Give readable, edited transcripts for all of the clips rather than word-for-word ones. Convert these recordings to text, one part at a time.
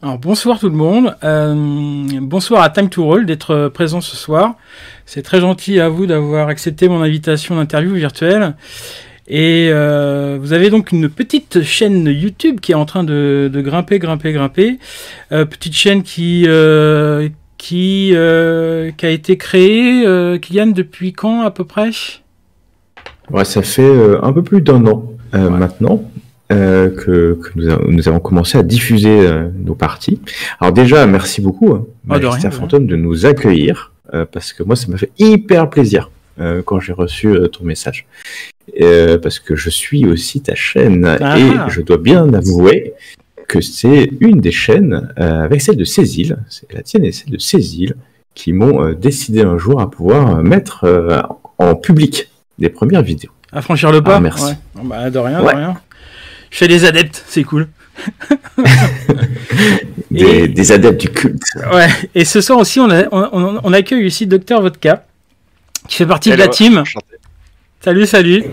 Alors bonsoir tout le monde, bonsoir à Time to Roll d'être présent ce soir. C'est très gentil à vous d'avoir accepté mon invitation d'interview virtuelle. Et vous avez donc une petite chaîne YouTube qui est en train de grimper. Petite chaîne qui a été créée, Kylian, depuis quand à peu près? Ouais, ça fait un peu plus d'un an maintenant. Que nous avons commencé à diffuser nos parties. Alors déjà, merci beaucoup, Majesté Fantôme, de nous accueillir, parce que moi, ça m'a fait hyper plaisir quand j'ai reçu ton message. Parce que je suis aussi ta chaîne, et je dois bien avouer que c'est une des chaînes, avec celle de Cécile, c'est la tienne et celle de Cécile, qui m'ont décidé un jour à pouvoir mettre en public les premières vidéos. À franchir le pas. Merci. Ouais. Bon, bah, de rien. Je fais des adeptes, c'est cool. des adeptes du culte. Ouais. Et ce soir aussi, on accueille ici Dr Vodka, qui fait partie de la team. Enchanté. Salut.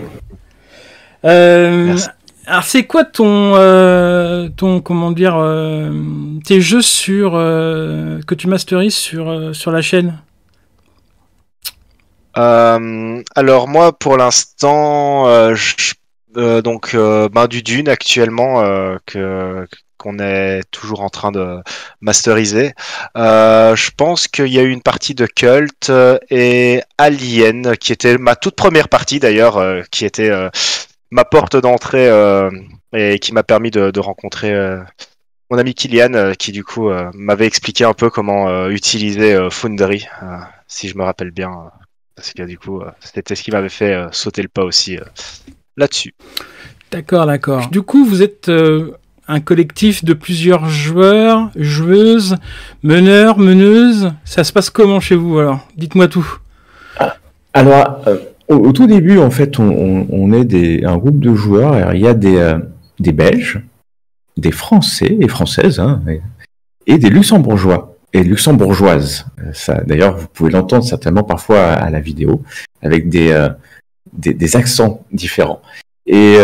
Alors, c'est quoi tes jeux que tu masterises sur la chaîne? Alors moi, pour l'instant, du Dune actuellement qu'on est toujours en train de masteriser. Je pense qu'il y a eu une partie de Cult et Alien qui était ma toute première partie d'ailleurs, qui était ma porte d'entrée et qui m'a permis de rencontrer mon ami Kylian qui du coup m'avait expliqué un peu comment utiliser Foundry, si je me rappelle bien. Parce que du coup, c'était ce qui m'avait fait sauter le pas aussi là-dessus. D'accord. Du coup, vous êtes un collectif de plusieurs joueurs, joueuses, meneurs, meneuses. Ça se passe comment chez vous alors? Dites-moi tout. Alors, au tout début, en fait, on est un groupe de joueurs. Alors, il y a des Belges, des Français et Françaises, et des Luxembourgeois et luxembourgeoises. Ça, d'ailleurs, vous pouvez l'entendre certainement parfois à la vidéo, avec des accents différents. Et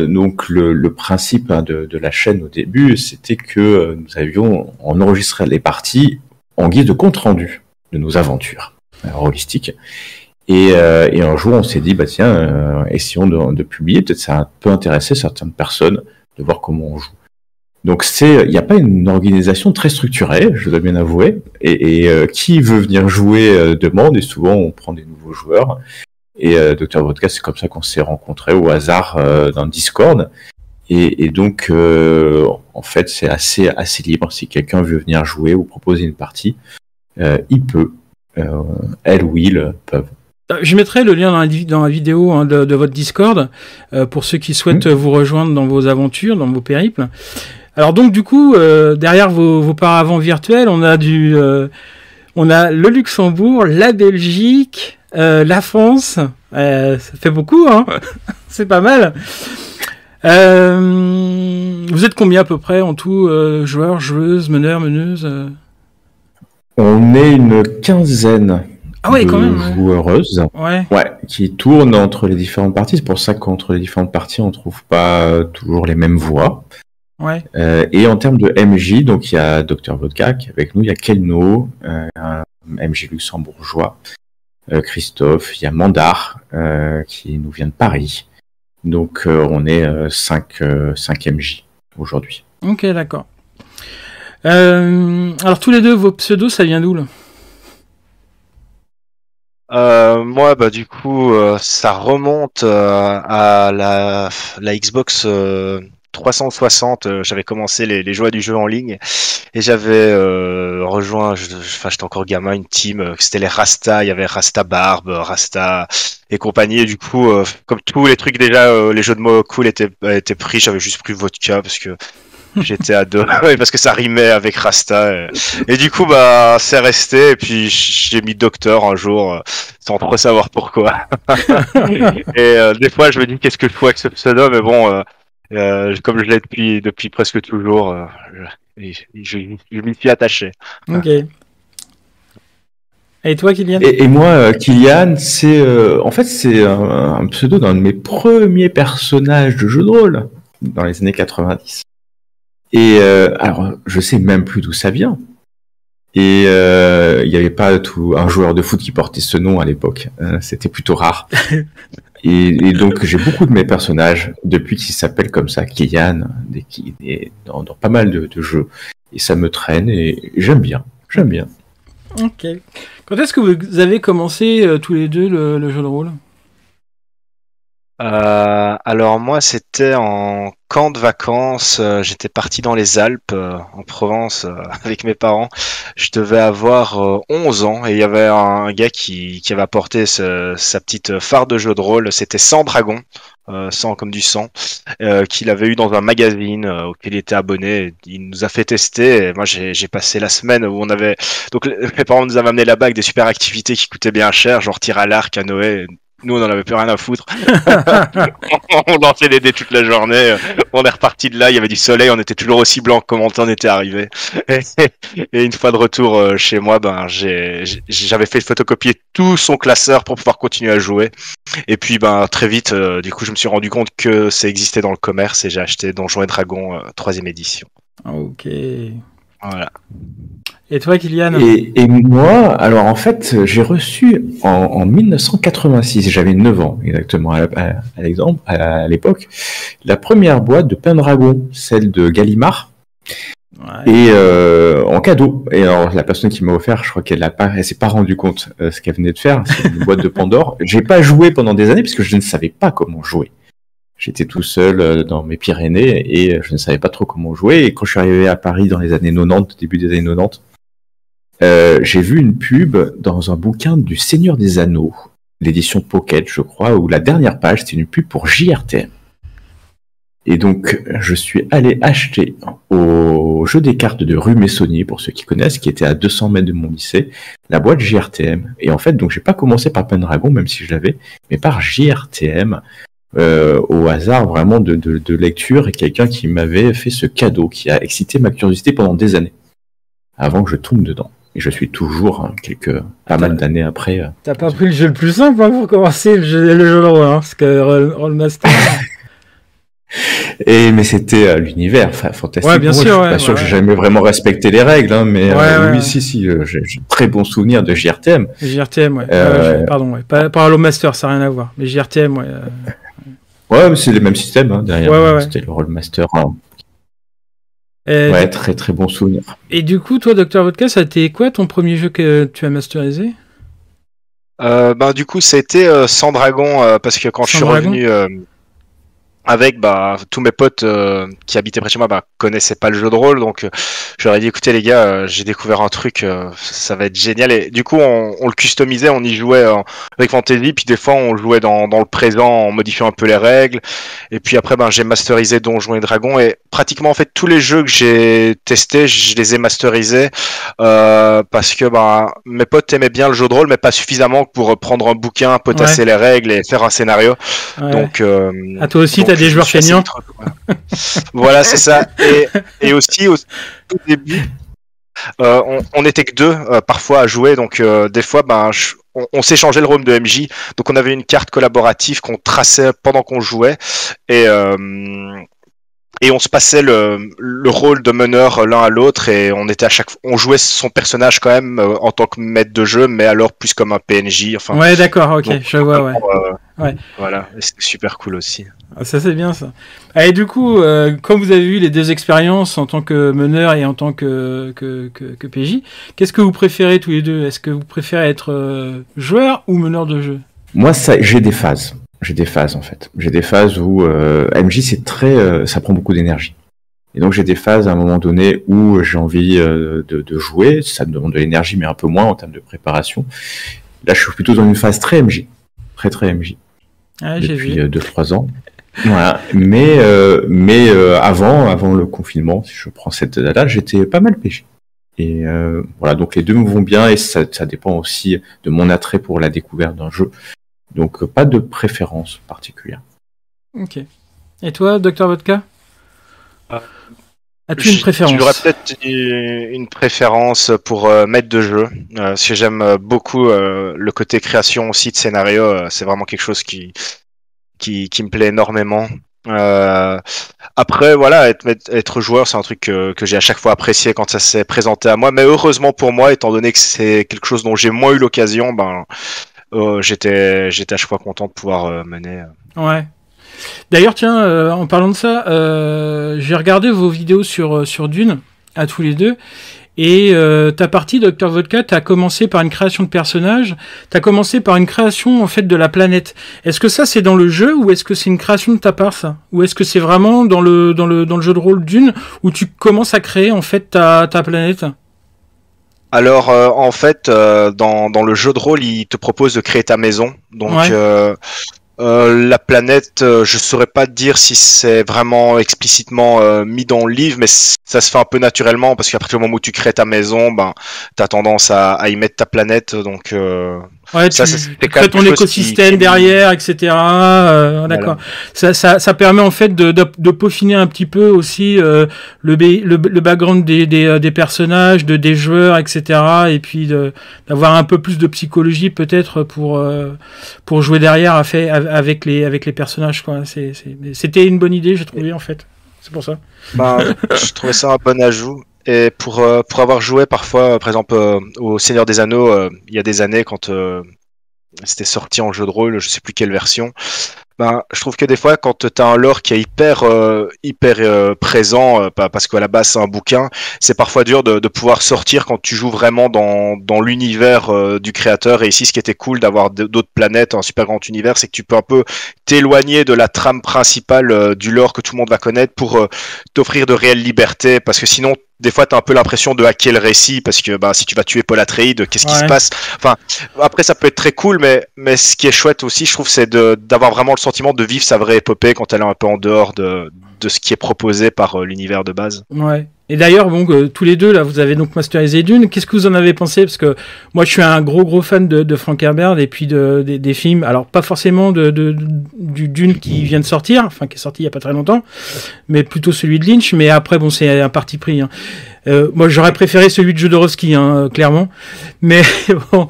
donc le principe de la chaîne au début, c'était que on enregistrait les parties en guise de compte rendu de nos aventures rôlistiques. Et un jour, on s'est dit, essayons de publier. Peut-être ça peut intéresser certaines personnes de voir comment on joue. Donc il n'y a pas une organisation très structurée, je dois bien avouer, et qui veut venir jouer demande, et souvent on prend des nouveaux joueurs. Et Dr Vodka, c'est comme ça qu'on s'est rencontrés au hasard dans Discord. Et donc en fait c'est assez libre. Si quelqu'un veut venir jouer ou proposer une partie, il peut. Elle ou il peuvent. Je mettrai le lien dans la vidéo de votre Discord pour ceux qui souhaitent vous rejoindre dans vos aventures, dans vos périples. Alors donc du coup, derrière vos paravents virtuels, on a le Luxembourg, la Belgique, la France. Ça fait beaucoup, hein. C'est pas mal. Vous êtes combien à peu près en tout, joueurs, joueuses, meneurs, meneuses? On est une quinzaine. Quand même, joueuses, qui tournent entre les différentes parties. C'est pour ça qu'entre les différentes parties, on trouve pas toujours les mêmes voix. Ouais. Et en termes de MJ, donc il y a Dr Vodka qui est avec nous, il y a Kelno, un MJ luxembourgeois, Christophe, il y a Mandar qui nous vient de Paris. Donc on est 5 MJ aujourd'hui. Ok, d'accord. Alors tous les deux, vos pseudos, ça vient d'où là? Moi, du coup, ça remonte à la Xbox 360. J'avais commencé les joies du jeu en ligne et j'avais rejoint, j'étais encore gamin, une team, c'était les Rasta. Il y avait Rasta Barbe, Rasta et compagnie. Et du coup, comme tous les trucs déjà, les jeux de mots cool étaient pris. J'avais juste pris Vodka parce que j'étais à deux, parce que ça rimait avec Rasta. Et du coup, c'est resté. Et puis, j'ai mis Docteur un jour, sans trop savoir pourquoi. Et des fois, je me dis, qu'est-ce que je fais avec ce pseudo? Mais bon, comme je l'ai depuis presque toujours, je m'y suis attaché. Ok. Et toi, Kylian? Et moi, Kylian, c'est un pseudo d'un de mes premiers personnages de jeu de rôle dans les années 90. Et alors, je sais même plus d'où ça vient. Et il n'y avait pas un joueur de foot qui portait ce nom à l'époque. C'était plutôt rare. Et donc, j'ai beaucoup de mes personnages depuis qu'ils s'appellent comme ça, Kylian, dans pas mal de jeux. Et ça me traîne et j'aime bien. J'aime bien. Ok. Quand est-ce que vous avez commencé tous les deux le jeu de rôle? Alors moi, c'était en camp de vacances. J'étais parti dans les Alpes, en Provence, avec mes parents. Je devais avoir 11 ans et il y avait un gars qui avait apporté sa petite phare de jeu de rôle. C'était Sang Dragon, sang comme du sang, qu'il avait eu dans un magazine auquel il était abonné. Il nous a fait tester. Et moi, j'ai passé la semaine où on avait. Donc mes parents nous avaient amené là-bas avec des super activités qui coûtaient bien cher, genre tir à l'arc, à Noé. Nous, on n'en avait plus rien à foutre. On lançait des dés toute la journée. On est reparti de là. Il y avait du soleil. On était toujours aussi blanc comme on était arrivé. Et une fois de retour chez moi, j'avais fait photocopier tout son classeur pour pouvoir continuer à jouer. Et puis, très vite, du coup, je me suis rendu compte que ça existait dans le commerce et j'ai acheté Donjons et Dragons 3e édition. Ok. Voilà. Et toi, Kylian? Et moi, alors en fait, j'ai reçu en 1986, j'avais 9 ans exactement à l'époque, la première boîte de Pendragon, celle de Gallimard, et en cadeau. Et alors la personne qui m'a offert, je crois elle s'est pas rendue compte ce qu'elle venait de faire, c'est une boîte de Pandore. J'ai pas joué pendant des années parce que je ne savais pas comment jouer. J'étais tout seul dans mes Pyrénées et je ne savais pas trop comment jouer. Et quand je suis arrivé à Paris dans les années 90, début des années 90, j'ai vu une pub dans un bouquin du Seigneur des Anneaux, l'édition Pocket, je crois, où la dernière page, c'était une pub pour JRTM. Et donc, je suis allé acheter au jeu des cartes de rue Messonnier, pour ceux qui connaissent, qui était à 200 mètres de mon lycée, la boîte JRTM. Et en fait, donc, j'ai pas commencé par Pendragon, même si je l'avais, mais par JRTM, au hasard vraiment de lecture, et quelqu'un qui m'avait fait ce cadeau, qui a excité ma curiosité pendant des années, avant que je tombe dedans. Et je suis toujours, pas mal d'années après. T'as pas pris le jeu le plus simple pour commencer le jeu de rôle, parce que Rollmaster. Mais c'était l'univers fantastique. Ouais, bien sûr. Je suis pas sûr que j'ai jamais vraiment respecté les règles, mais oui, si, j'ai très bon souvenir de JRTM. JRTM, ouais. Pardon, ouais. Pas Rollmaster, ça n'a rien à voir. Mais JRTM, ouais. Ouais, mais c'est les mêmes systèmes derrière. Ouais. C'était le Rollmaster. Ouais, très très bon souvenir. Et du coup, toi, Dr Vodka, ça a été quoi ton premier jeu que tu as masterisé? Du coup, c'était Sang Dragon, parce que quand je suis revenu avec tous mes potes qui habitaient près de chez moi connaissaient pas le jeu de rôle, donc je leur ai dit écoutez les gars, j'ai découvert un truc, ça va être génial. Et du coup on le customisait, on y jouait avec Fantasy, puis des fois on jouait dans le présent en modifiant un peu les règles. Et puis après j'ai masterisé Donjons et Dragons, et pratiquement en fait tous les jeux que j'ai testés, je les ai masterisés parce que mes potes aimaient bien le jeu de rôle, mais pas suffisamment pour prendre un bouquin, potasser les règles et faire un scénario. Donc à toi aussi t'as des joueurs feignants. Voilà, c'est ça. Et aussi au début, on était que deux parfois à jouer, donc des fois on s'échangeait le rôle de MJ, donc on avait une carte collaborative qu'on traçait pendant qu'on jouait, et on se passait le rôle de meneur l'un à l'autre, et on jouait son personnage quand même en tant que maître de jeu, mais alors plus comme un PNJ. Enfin. Ouais, d'accord, ok, donc, je vois, ouais. Voilà, c'est super cool aussi. Ça c'est bien ça. Et du coup, comme vous avez eu les deux expériences en tant que meneur et en tant que PJ, qu'est-ce que vous préférez tous les deux? Est-ce que vous préférez être joueur ou meneur de jeu? Moi, j'ai des phases. J'ai des phases en fait. J'ai des phases où MJ c'est ça prend beaucoup d'énergie. Et donc j'ai des phases à un moment donné où j'ai envie de jouer. Ça me demande de l'énergie, mais un peu moins en termes de préparation. Là, je suis plutôt dans une phase très MJ, très MJ. Ah, depuis 2-3 ans. Voilà. Mais avant le confinement, si je prends cette date-là, j'étais pas mal PJ. Et voilà, donc les deux me vont bien, et ça dépend aussi de mon attrait pour la découverte d'un jeu. Donc pas de préférence particulière. Ok. Et toi, Dr Vodka, as-tu une préférence? J'aurais peut-être une préférence pour maître de jeu, parce que j'aime beaucoup le côté création aussi de scénario. C'est vraiment quelque chose qui me plaît énormément. Après, voilà, être joueur, c'est un truc que j'ai à chaque fois apprécié quand ça s'est présenté à moi. Mais heureusement pour moi, étant donné que c'est quelque chose dont j'ai moins eu l'occasion, j'étais à chaque fois content de pouvoir mener. Ouais. D'ailleurs, tiens, en parlant de ça, j'ai regardé vos vidéos sur Dune, à tous les deux. Et ta partie Dr Vodka, t'as commencé par une création de personnage, t'as commencé par une création en fait de la planète. Est-ce que ça c'est dans le jeu ou est-ce que c'est une création de ta part ça? Ou est-ce que c'est vraiment dans le jeu de rôle Dune où tu commences à créer en fait ta planète? Alors, en fait, dans le jeu de rôle, il te propose de créer ta maison. Donc, Ouais. la planète, je saurais pas te dire si c'est vraiment explicitement mis dans le livre, mais ça se fait un peu naturellement parce qu'à partir du moment où tu crées ta maison, ben, t'as tendance à y mettre ta planète. Donc, Ouais, ça, tu c'est crées ton quelque chose écosystème derrière, etc. D'accord. Ça permet en fait de peaufiner un petit peu aussi le background des personnages, des joueurs, etc. Et puis d'avoir un peu plus de psychologie peut-être pour jouer derrière avec les personnages, quoi. C'était une bonne idée, j'ai trouvé en fait. C'est pour ça. Ben, je trouvais ça un bon ajout. Et pour avoir joué parfois, par exemple, au Seigneur des Anneaux, il y a des années, quand c'était sorti en jeu de rôle, je sais plus quelle version, ben, je trouve que des fois, quand tu as un lore qui est hyper présent, parce qu'à la base c'est un bouquin, c'est parfois dur de pouvoir sortir quand tu joues vraiment dans l'univers du créateur. Et ici, ce qui était cool d'avoir d'autres planètes, un super grand univers, c'est que tu peux un peu t'éloigner de la trame principale du lore que tout le monde va connaître pour t'offrir de réelles libertés. Parce que sinon, des fois, tu as un peu l'impression de hacker le récit, parce que bah, si tu vas tuer Paul Atreides, qu'est-ce qui se Ouais. passe? Enfin, après, ça peut être très cool, mais ce qui est chouette aussi, je trouve, c'est d'avoir vraiment le sentiment de vivre sa vraie épopée quand elle est un peu en dehors de ce qui est proposé par l'univers de base. Ouais. Et d'ailleurs, bon, tous les deux, là, vous avez donc masterisé Dune. Qu'est-ce que vous en avez pensé? Parce que moi, je suis un gros fan de Frank Herbert et puis des films. Alors, pas forcément du Dune qui vient de sortir, enfin, qui est sorti il y a pas très longtemps, mais plutôt celui de Lynch. Mais après, bon, c'est un parti pris, hein. Moi, j'aurais préféré celui de Jodorowsky, hein, clairement. Mais bon.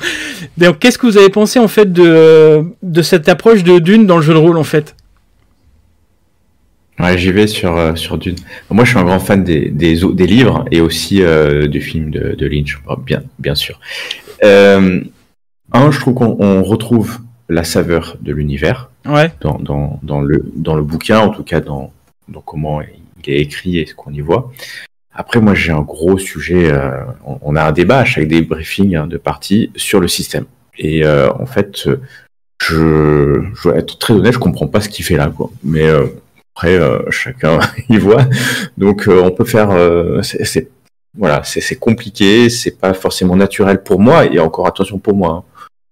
Donc, qu'est-ce que vous avez pensé, en fait, de cette approche de Dune dans le jeu de rôle, en fait? Ouais, j'y vais sur Dune. Moi, je suis un grand fan des livres et aussi du film de Lynch, bien sûr. Je trouve qu'on retrouve la saveur de l'univers Ouais. dans le bouquin, en tout cas dans comment il est écrit et ce qu'on y voit. Après, moi, j'ai un gros sujet. On a un débat à chaque débriefing de partie sur le système. Et en fait, je dois être très honnête, je comprends pas ce qu'il fait là, quoi. Mais après, chacun y voit. Donc, on peut faire. Voilà, c'est compliqué, c'est pas forcément naturel pour moi. Et encore attention pour moi, hein.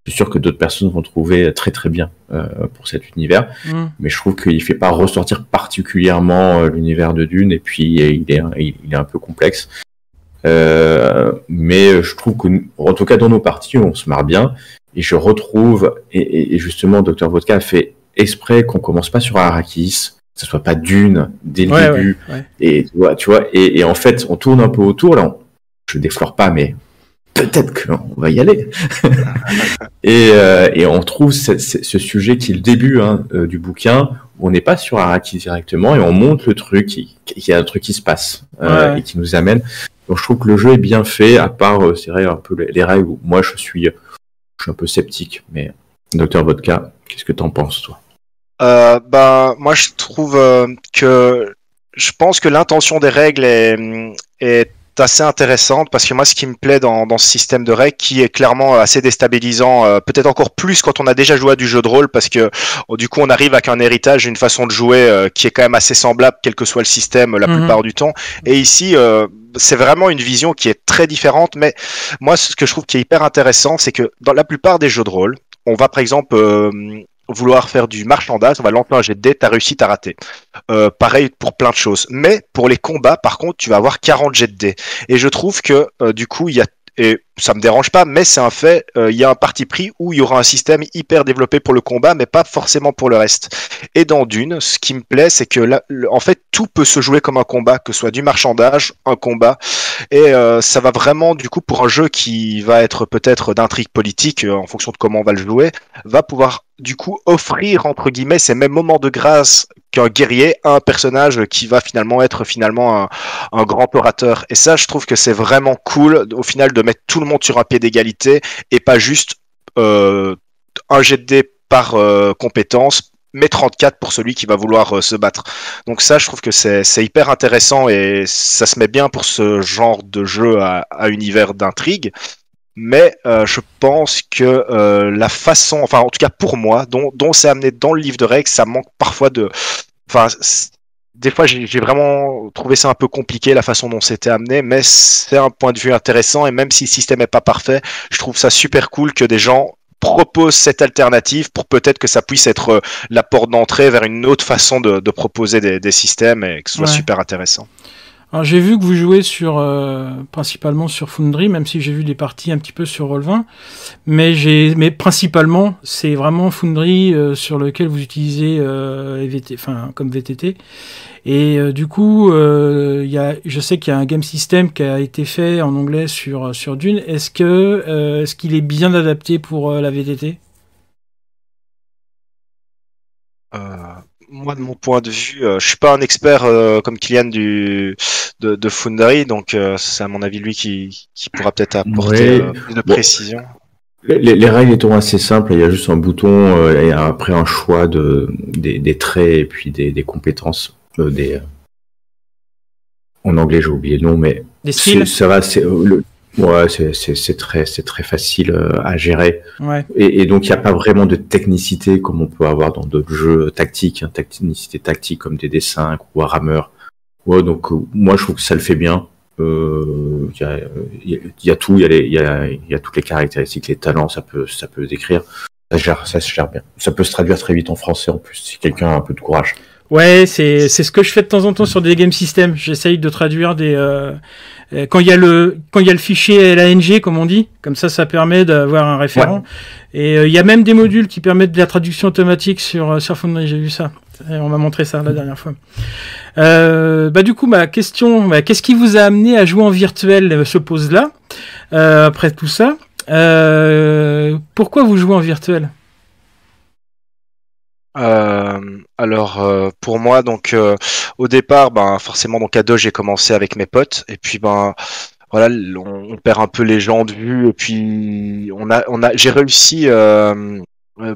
Je suis sûr que d'autres personnes vont trouver très très bien pour cet univers, mais je trouve qu'il fait pas ressortir particulièrement l'univers de Dune, et puis il est un peu complexe. Mais je trouve que, en tout cas dans nos parties, on se marre bien, et je retrouve, et justement Dr Vodka a fait exprès qu'on commence pas sur Arrakis, que ce soit pas Dune dès le début, ouais. Et tu vois, et en fait on tourne un peu autour, là je déflore pas, mais peut-être qu'on va y aller. Et on trouve ce sujet qui est le début du bouquin, où on n'est pas sur Arrakis directement, et on monte le truc, il y a un truc qui se passe, et qui nous amène. Donc je trouve que le jeu est bien fait, à part, c'est vrai, un peu les règles où moi je suis un peu sceptique. Mais Dr Vodka, qu'est-ce que t'en penses, toi? Moi je trouve que je pense que l'intention des règles est assez intéressante, parce que moi ce qui me plaît dans ce système de règles, qui est clairement assez déstabilisant, peut-être encore plus quand on a déjà joué à du jeu de rôle, parce que du coup on arrive avec un héritage, une façon de jouer qui est quand même assez semblable quel que soit le système la plupart du temps. Et ici c'est vraiment une vision qui est très différente. Mais moi ce que je trouve qui est hyper intéressant, c'est que dans la plupart des jeux de rôle, on va par exemple vouloir faire du marchandage, on va lancer un jet de dés, t'as réussi, t'as raté. Pareil pour plein de choses. Mais pour les combats, par contre, tu vas avoir 40 jets de dés. Et je trouve que du coup, il y a, et ça me dérange pas, mais c'est un fait, il y a un parti pris où il y aura un système hyper développé pour le combat, mais pas forcément pour le reste. Et dans Dune, ce qui me plaît, c'est que là, en fait, tout peut se jouer comme un combat, que ce soit du marchandage, un combat. Et ça va vraiment, du coup, pour un jeu qui va être peut-être d'intrigue politique, en fonction de comment on va le jouer, va pouvoir du coup offrir entre guillemets ces mêmes moments de grâce qu'un guerrier à un personnage qui va finalement être un grand orateur. Et ça, je trouve que c'est vraiment cool au final de mettre tout le monde sur un pied d'égalité et pas juste un jet de dés par compétence, mais 34 pour celui qui va vouloir se battre. Donc ça, je trouve que c'est hyper intéressant et ça se met bien pour ce genre de jeu à univers d'intrigue. Mais je pense que la façon, enfin en tout cas pour moi, dont c'est amené dans le livre de règles, ça manque parfois de... Enfin, des fois j'ai vraiment trouvé ça un peu compliqué la façon dont c'était amené, mais c'est un point de vue intéressant et même si le système n'est pas parfait, je trouve ça super cool que des gens propose cette alternative pour peut-être que ça puisse être la porte d'entrée vers une autre façon de proposer des systèmes et que ce soit super intéressant. Alors j'ai vu que vous jouez principalement sur Foundry, même si j'ai vu des parties un petit peu sur Roll20, mais principalement c'est vraiment Foundry sur lequel vous utilisez comme VTT. Et du coup, je sais qu'il y a un game system qui a été fait en anglais sur Dune. Est-ce qu'il est bien adapté pour la VTT ? Moi, de mon point de vue, je suis pas un expert comme Kylian de Foundry, donc c'est à mon avis lui qui pourra peut-être apporter plus de précision. Les règles étant assez simples, il y a juste un bouton et après un choix des traits et puis des compétences. En anglais, j'ai oublié le nom, mais des styles. Ça va. C'est très facile à gérer. Ouais. Et donc, il n'y a pas vraiment de technicité comme on peut avoir dans d'autres jeux tactiques, technicité tactique comme des D5 ou Warhammer. Ouais, donc, moi, je trouve que ça le fait bien. Il y a tout, il y a toutes les caractéristiques, les talents, ça peut décrire. Ça se gère bien. Ça peut se traduire très vite en français en plus, si quelqu'un a un peu de courage. Ouais, c'est ce que je fais de temps en temps sur des game systems. J'essaye de traduire quand il y a le fichier LANG comme on dit, comme ça permet d'avoir un référent. Ouais. Et il y a même des modules qui permettent de la traduction automatique sur Foundry, j'ai vu ça. Et on m'a montré ça la dernière fois. Du coup, ma question, qu'est-ce qui vous a amené à jouer en virtuel se pose là, après tout ça. Pourquoi vous jouez en virtuel ? Alors pour moi donc au départ forcément donc à deux j'ai commencé avec mes potes et puis voilà on perd un peu les gens de vue et puis j'ai réussi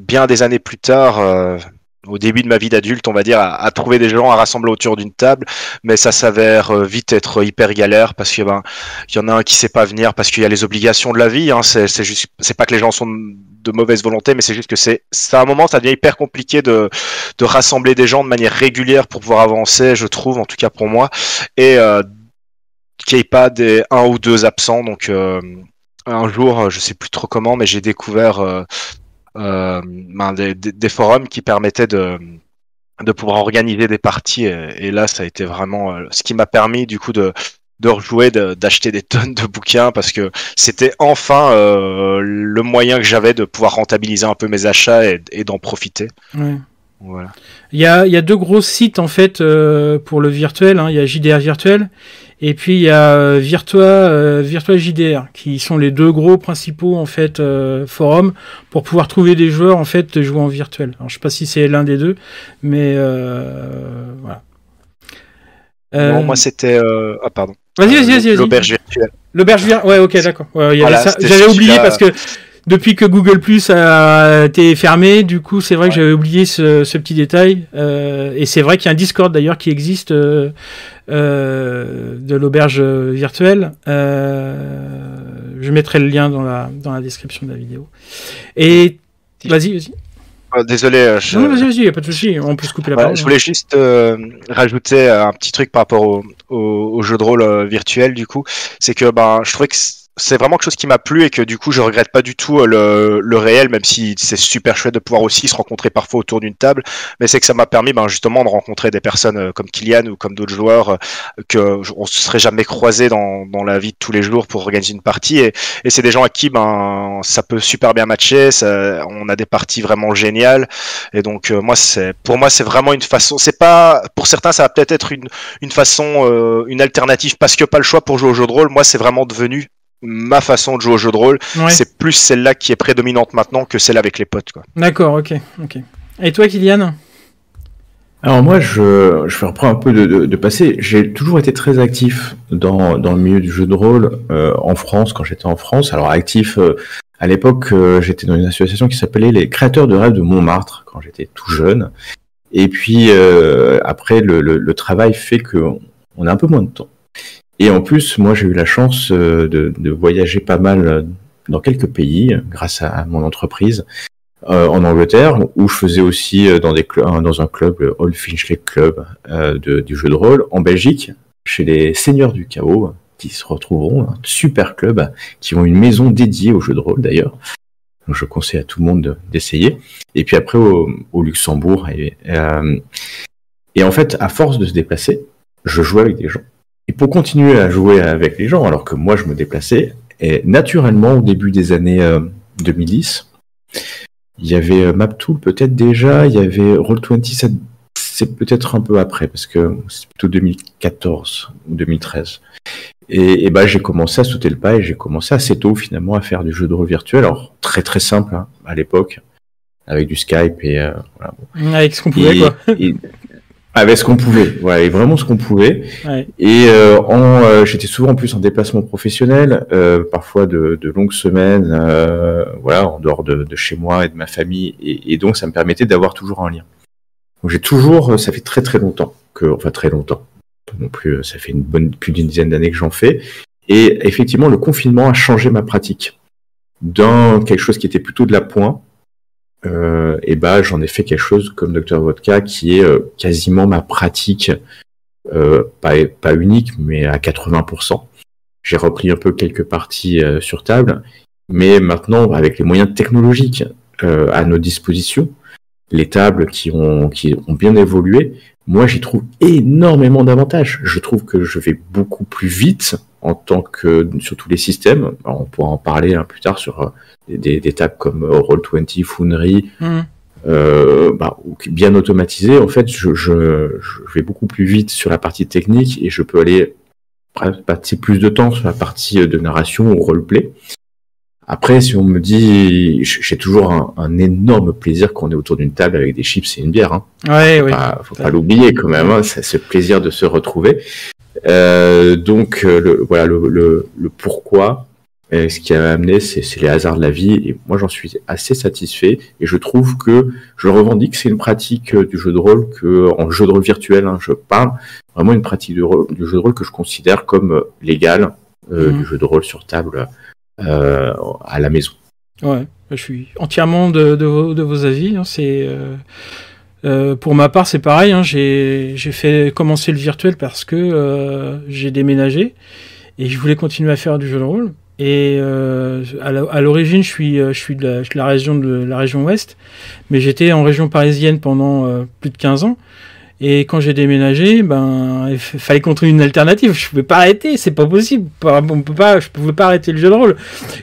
bien des années plus tard au début de ma vie d'adulte, on va dire, à trouver des gens à rassembler autour d'une table, mais ça s'avère vite être hyper galère parce que il y en a un qui sait pas venir parce qu'il y a les obligations de la vie. Hein, c'est pas que les gens sont de mauvaise volonté, mais c'est juste que c'est à un moment ça devient hyper compliqué de rassembler des gens de manière régulière pour pouvoir avancer, je trouve, en tout cas pour moi, et qu'il n'y ait pas des un ou deux absents. Donc un jour, je sais plus trop comment, mais j'ai découvert des forums qui permettaient de pouvoir organiser des parties et là ça a été vraiment ce qui m'a permis du coup de rejouer, d'acheter des tonnes de bouquins parce que c'était enfin le moyen que j'avais de pouvoir rentabiliser un peu mes achats et d'en profiter. Ouais. Voilà. Il y a deux gros sites en fait pour le virtuel, hein. Il y a JDR Virtuel et puis il y a Virtua JDR qui sont les deux gros principaux en fait forums pour pouvoir trouver des joueurs en fait de jouer en virtuel. Alors je sais pas si c'est l'un des deux, mais voilà. Non, moi c'était pardon. Vas-y. L'auberge virtuelle. L'auberge virtuelle. Ouais, ok, d'accord. Ouais, voilà, ça. J'avais oublié parce que depuis que Google Plus a été fermé, du coup, c'est vrai que j'avais oublié ce petit détail. Et c'est vrai qu'il y a un Discord d'ailleurs qui existe de l'auberge virtuelle. Je mettrai le lien dans la description de la vidéo. Et vas-y. Désolé. Non, vas-y, y a pas de souci. On peut se couper la parole. Je voulais juste rajouter un petit truc par rapport au jeu de rôle virtuel du coup. C'est que je trouvais que c'est vraiment quelque chose qui m'a plu et que du coup je regrette pas du tout le réel, même si c'est super chouette de pouvoir aussi se rencontrer parfois autour d'une table, mais c'est que ça m'a permis justement de rencontrer des personnes comme Kylian ou comme d'autres joueurs que on se serait jamais croisés dans la vie de tous les jours pour organiser une partie et c'est des gens à qui ça peut super bien matcher, on a des parties vraiment géniales et donc pour moi c'est vraiment une façon, c'est pas pour certains ça va peut-être être une façon une alternative parce que pas le choix pour jouer au jeu de rôle, moi c'est vraiment devenu ma façon de jouer au jeu de rôle. Ouais. C'est plus celle-là qui est prédominante maintenant que celle avec les potes, quoi. D'accord, ok. Et toi, Kylian? Alors moi, je vais reprendre un peu de passé. J'ai toujours été très actif dans le milieu du jeu de rôle en France, quand j'étais en France. Alors actif, à l'époque, j'étais dans une association qui s'appelait les Créateurs de Rêves de Montmartre, quand j'étais tout jeune. Et puis après, le travail fait qu'on a un peu moins de temps. Et en plus, moi, j'ai eu la chance de voyager pas mal dans quelques pays grâce à mon entreprise. En Angleterre, où je faisais aussi dans un club, le Old Finchley Club du jeu de rôle. En Belgique, chez les Seigneurs du Chaos, qui se retrouveront, un super club, qui ont une maison dédiée au jeu de rôle d'ailleurs. Donc je conseille à tout le monde d'essayer. Et puis après au Luxembourg. Et en fait, à force de se déplacer, je jouais avec des gens. Et pour continuer à jouer avec les gens, alors que moi je me déplaçais, et naturellement au début des années 2010, il y avait MapTool peut-être déjà, il y avait Roll20, c'est peut-être un peu après, parce que c'est plutôt 2014 ou 2013. Et ben j'ai commencé à sauter le pas et j'ai commencé assez tôt finalement à faire du jeu de rôle virtuel, alors très très simple hein, à l'époque, avec du Skype et voilà. Avec ce qu'on pouvait, quoi. Avec ce qu'on pouvait, ouais, et vraiment ce qu'on pouvait. Ouais. Et j'étais souvent en plus en déplacement professionnel, parfois de longues semaines, voilà, en dehors de chez moi et de ma famille, et donc ça me permettait d'avoir toujours un lien. Donc j'ai toujours, ça fait très très longtemps très longtemps, pas non plus, ça fait plus d'une dizaine d'années que j'en fais. Et effectivement, le confinement a changé ma pratique d'un quelque chose qui était plutôt de l'appoint. Et ben j'en ai fait quelque chose comme Dr Vodka qui est quasiment ma pratique, pas unique mais à 80%. J'ai repris un peu quelques parties sur table, mais maintenant avec les moyens technologiques à nos dispositions, les tables qui ont bien évolué, moi j'y trouve énormément d'avantages. Je trouve que je vais beaucoup plus vite en tant que sur tous les systèmes. Alors, on pourra en parler plus tard sur des tables comme Roll20, Foundry, bien automatisées. En fait, je vais beaucoup plus vite sur la partie technique et je peux aller passer plus de temps sur la partie de narration ou roleplay. Après, si on me dit, j'ai toujours un énorme plaisir qu'on est autour d'une table avec des chips et une bière. Hein. Ouais, Faut pas l'oublier quand même. Hein, c'est ce plaisir de se retrouver. Donc, le pourquoi, ce qui a amené, c'est les hasards de la vie. Et moi, j'en suis assez satisfait. Et je trouve que je revendique, c'est une pratique du jeu de rôle en jeu de rôle virtuel. Hein, je parle vraiment une pratique du jeu de rôle que je considère comme légale du jeu de rôle sur table. À la maison. Ouais, je suis entièrement de vos avis. Hein, pour ma part, c'est pareil. Hein, j'ai fait commencer le virtuel parce que j'ai déménagé et je voulais continuer à faire du jeu de rôle. Et à l'origine, je suis de la région ouest, mais j'étais en région parisienne pendant plus de 15 ans. Et quand j'ai déménagé, il fallait qu'on trouve une alternative. Je pouvais pas arrêter, c'est pas possible. Je pouvais pas arrêter le jeu de rôle.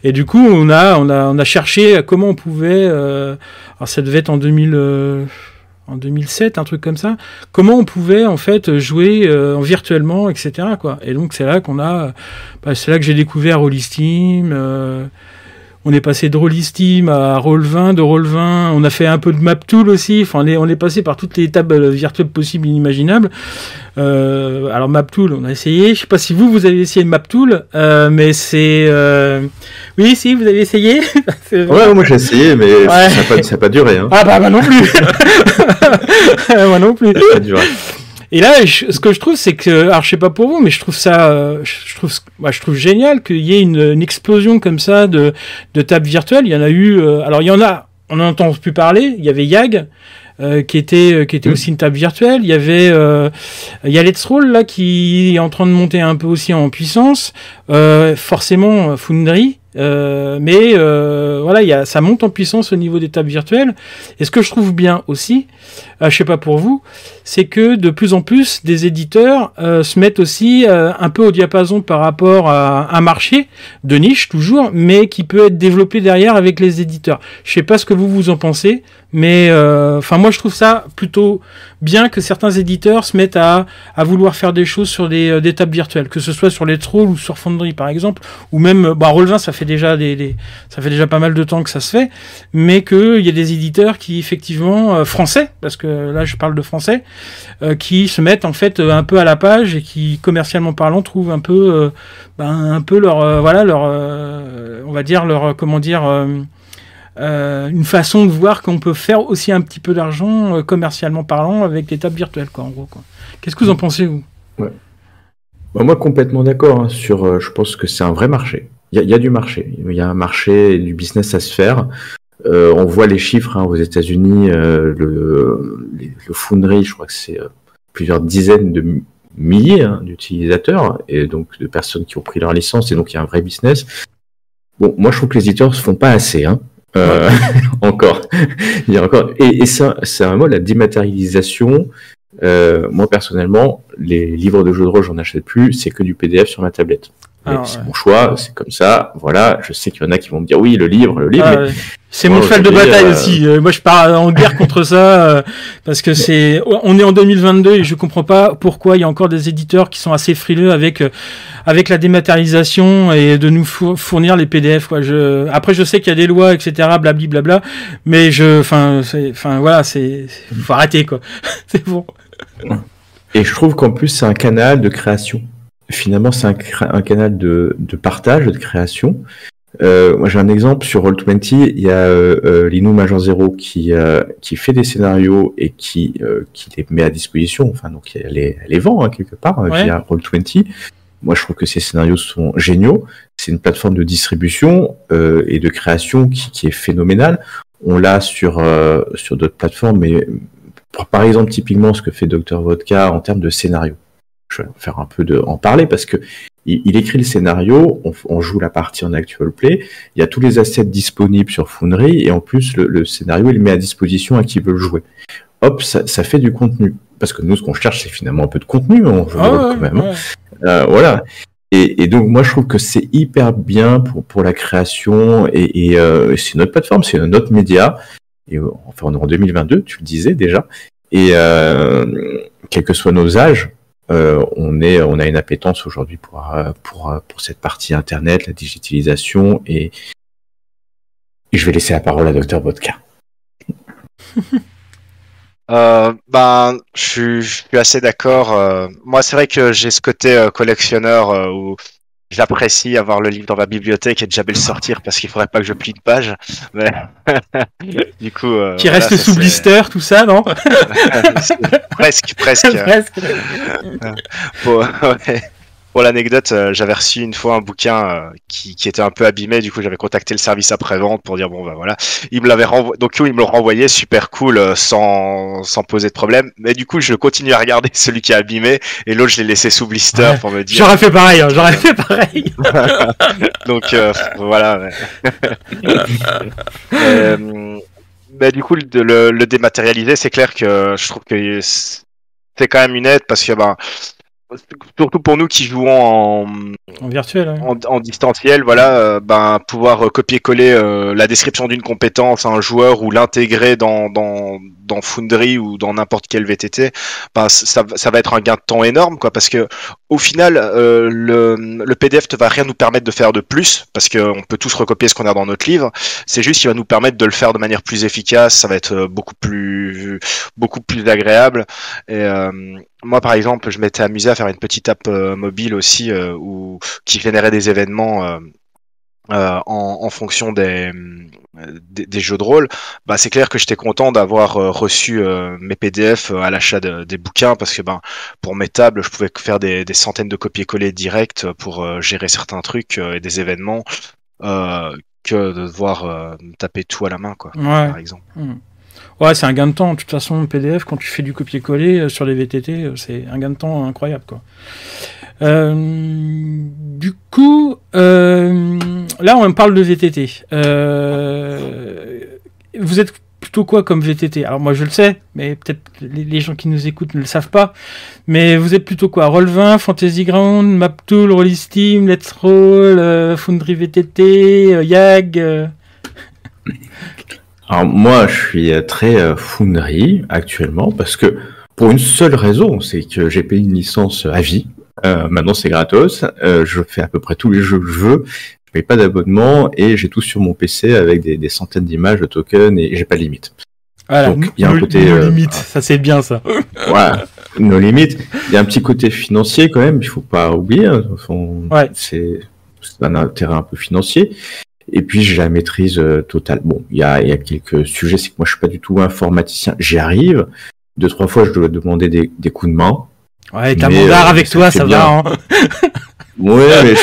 Et du coup, on a cherché comment on pouvait. Alors ça devait être en 2007, un truc comme ça. Comment on pouvait en fait jouer virtuellement, etc. Quoi. Et donc c'est là c'est là que j'ai découvert Rollisteam. On est passé de Rollisteam à Roll20, de Roll20, on a fait un peu de MapTool aussi. Enfin, on est passé par toutes les tables virtuelles possibles et inimaginables. Alors MapTool, on a essayé. Je sais pas si vous avez essayé MapTool, mais c'est. Oui, si vous avez essayé. Ouais, moi j'ai essayé, mais ouais. ça a pas duré. Hein. Ah bah moi non plus. Moi non plus. Ça a duré. Et là, ce que je trouve, c'est que, alors je sais pas pour vous, mais je trouve ça, je trouve génial qu'il y ait une explosion comme ça de tables virtuelles. Il y en a eu, alors il y en a, on n'en entend plus parler. Il y avait YAG, qui était aussi une table virtuelle. Il y a Let's Roll là qui est en train de monter un peu aussi en puissance. Forcément Foundry. Mais voilà, ça monte en puissance au niveau des tables virtuelles. Et ce que je trouve bien aussi, je sais pas pour vous, c'est que de plus en plus des éditeurs se mettent aussi un peu au diapason par rapport à un marché de niche toujours, mais qui peut être développé derrière avec les éditeurs. Je sais pas ce que vous en pensez, mais moi je trouve ça plutôt bien que certains éditeurs se mettent à vouloir faire des choses sur des tables virtuelles, que ce soit sur les Trolls ou sur Foundry par exemple, ou même Roll20, ça fait déjà pas mal de temps que ça se fait, mais qu'il y a des éditeurs qui effectivement français, parce que là je parle de français, qui se mettent en fait un peu à la page et qui commercialement parlant trouvent un peu leur on va dire leur une façon de voir qu'on peut faire aussi un petit peu d'argent commercialement parlant avec des tables virtuelles, quoi, en gros, quoi. Qu'est-ce que vous en pensez, vous? Ouais. Moi, complètement d'accord, hein, je pense que c'est un vrai marché. Il y a du marché. Il y a un marché et du business à se faire. On voit les chiffres, hein, aux États-Unis, le Foundry, je crois que c'est plusieurs dizaines de milliers, hein, d'utilisateurs et donc de personnes qui ont pris leur licence, et donc il y a un vrai business. Bon, moi je trouve que les éditeurs se font pas assez, hein. Encore. Il y a encore. Et ça, c'est vraiment la dématérialisation. Moi personnellement, les livres de jeux de rôle, j'en achète plus, c'est que du PDF sur ma tablette. C'est mon choix, c'est comme ça. Voilà, je sais qu'il y en a qui vont me dire oui, le livre. Mais... C'est mon cheval de bataille aussi. Moi, je pars en guerre contre ça parce que on est en 2022 et je comprends pas pourquoi il y a encore des éditeurs qui sont assez frileux avec la dématérialisation et de nous fournir les PDF, quoi. Après, je sais qu'il y a des lois, etc., blablabla, mais voilà, faut arrêter, quoi. C'est bon. Et je trouve qu'en plus, c'est un canal de création. Finalement, c'est un canal de partage, de création. Moi, j'ai un exemple sur Roll20. Il y a Linou Major Zero qui fait des scénarios et qui les met à disposition. Enfin, donc elle les vend, hein, quelque part, via Roll20. Moi, je trouve que ces scénarios sont géniaux. C'est une plateforme de distribution et de création qui est phénoménale. On l'a sur d'autres plateformes, mais par exemple, typiquement, ce que fait Dr Vodka en termes de scénario. Je vais faire un peu en parler parce que il écrit le scénario, on joue la partie en actual play, il y a tous les assets disponibles sur Foundry et en plus le scénario il met à disposition à qui veut le jouer. Hop, ça fait du contenu. Parce que nous, ce qu'on cherche, c'est finalement un peu de contenu, hein, quand même. Ouais. Voilà. Et donc moi, je trouve que c'est hyper bien pour la création et c'est notre plateforme, c'est notre média. Et enfin, on est en 2022, tu le disais déjà. Et quels que soient nos âges, on a une appétence aujourd'hui pour cette partie internet, la digitalisation, et je vais laisser la parole à Dr Vodka. Je suis assez d'accord. Moi, c'est vrai que j'ai ce côté collectionneur où j'apprécie avoir le livre dans ma bibliothèque et de jamais le sortir parce qu'il faudrait pas que je plie de page. Mais du coup, qui reste sous blister, tout ça, non? Presque. Pour l'anecdote, j'avais reçu une fois un bouquin qui était un peu abîmé, du coup j'avais contacté le service après-vente pour dire bon bah voilà, il me l'avait renvoyé, donc il me le renvoyait super cool sans poser de problème, mais du coup je continue à regarder celui qui est abîmé et l'autre je l'ai laissé sous blister pour me dire. J'aurais fait pareil. Donc voilà. Mais du coup le dématérialiser, c'est clair que je trouve que c'est quand même une aide parce que surtout pour nous qui jouons en virtuel, en distanciel, voilà, pouvoir copier-coller la description d'une compétence à un joueur ou l'intégrer dans Foundry ou dans n'importe quel VTT, ça va être un gain de temps énorme, quoi, parce que au final, le PDF ne va rien nous permettre de faire de plus, parce qu'on peut tous recopier ce qu'on a dans notre livre. C'est juste qu'il va nous permettre de le faire de manière plus efficace. Ça va être beaucoup plus agréable. Et moi, par exemple, je m'étais amusé à faire une petite app mobile aussi qui générait des événements en fonction des jeux de rôle. C'est clair que j'étais content d'avoir reçu mes PDF à l'achat des bouquins parce que pour mes tables, je pouvais faire des centaines de copier-coller directs pour gérer certains trucs et des événements que de devoir taper tout à la main, quoi, par exemple. Ouais, c'est un gain de temps. De toute façon, le PDF, quand tu fais du copier-coller sur les VTT, c'est un gain de temps incroyable, quoi. Du coup, là, on parle de VTT. Vous êtes plutôt quoi comme VTT? Alors moi, je le sais, mais peut-être les gens qui nous écoutent ne le savent pas. Mais vous êtes plutôt quoi? Roll20, Fantasy Ground, Maptool, Rollisteam, Let's Roll, Foundry VTT, YAG Alors moi, je suis très Foundry actuellement parce que pour une seule raison, c'est que j'ai payé une licence à vie. Maintenant, c'est gratos. Je fais à peu près tous les jeux que je veux. Je paye pas d'abonnement et j'ai tout sur mon PC avec des centaines d'images, de tokens et j'ai pas de limite. Voilà, donc il y a un côté limite, ça c'est bien ça. Voilà, nos limites. Il y a un petit côté financier quand même, il faut pas oublier. Ouais. C'est un intérêt un peu financier. Et puis j'ai la maîtrise totale. Bon, il y a quelques sujets, c'est que moi je suis pas du tout informaticien. J'y arrive. 2-3 fois, je dois demander des coups de main. Ouais, t'as mon art avec toi, ça va. Hein. Ouais, mais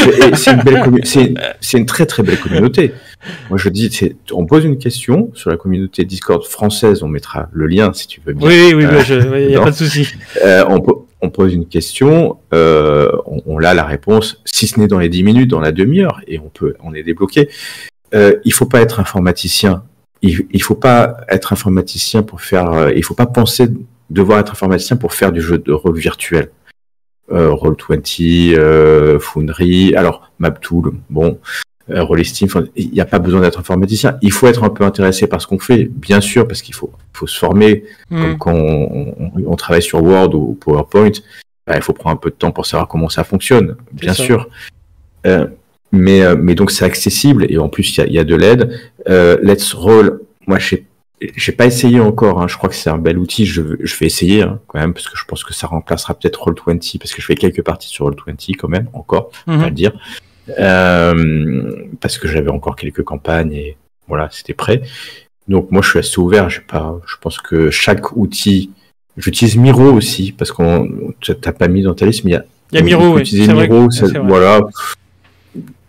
c'est une très très belle communauté. Moi, je dis, on pose une question sur la communauté Discord française, on mettra le lien si tu veux bien. Oui, y a pas de souci. On pose une question, on a la réponse, si ce n'est dans les 10 minutes, dans la demi-heure, et on est débloqué. Il faut pas être informaticien. Il faut pas être informaticien pour faire. Il faut pas penser devoir être informaticien pour faire du jeu de rôle virtuel. Roll20, Foundry, alors Maptool, bon, Rollistim, il n'y a pas besoin d'être informaticien. Il faut être un peu intéressé par ce qu'on fait, bien sûr, parce qu'il faut se former, comme quand on travaille sur Word ou PowerPoint. Il faut prendre un peu de temps pour savoir comment ça fonctionne, bien sûr. Mais donc c'est accessible et en plus il y a de l'aide. Let's Roll, moi j'ai pas essayé encore, hein. Je crois que c'est un bel outil, je vais essayer quand même, parce que je pense que ça remplacera peut-être Roll20, parce que je fais quelques parties sur Roll20 quand même, encore, on va le dire, parce que j'avais encore quelques campagnes et voilà, c'était prêt. Donc moi je suis assez ouvert, je pense que chaque outil, j'utilise Miro aussi, parce t'as pas mis dans ta liste, mais il y a Miro, oui, utiliser Miro, voilà,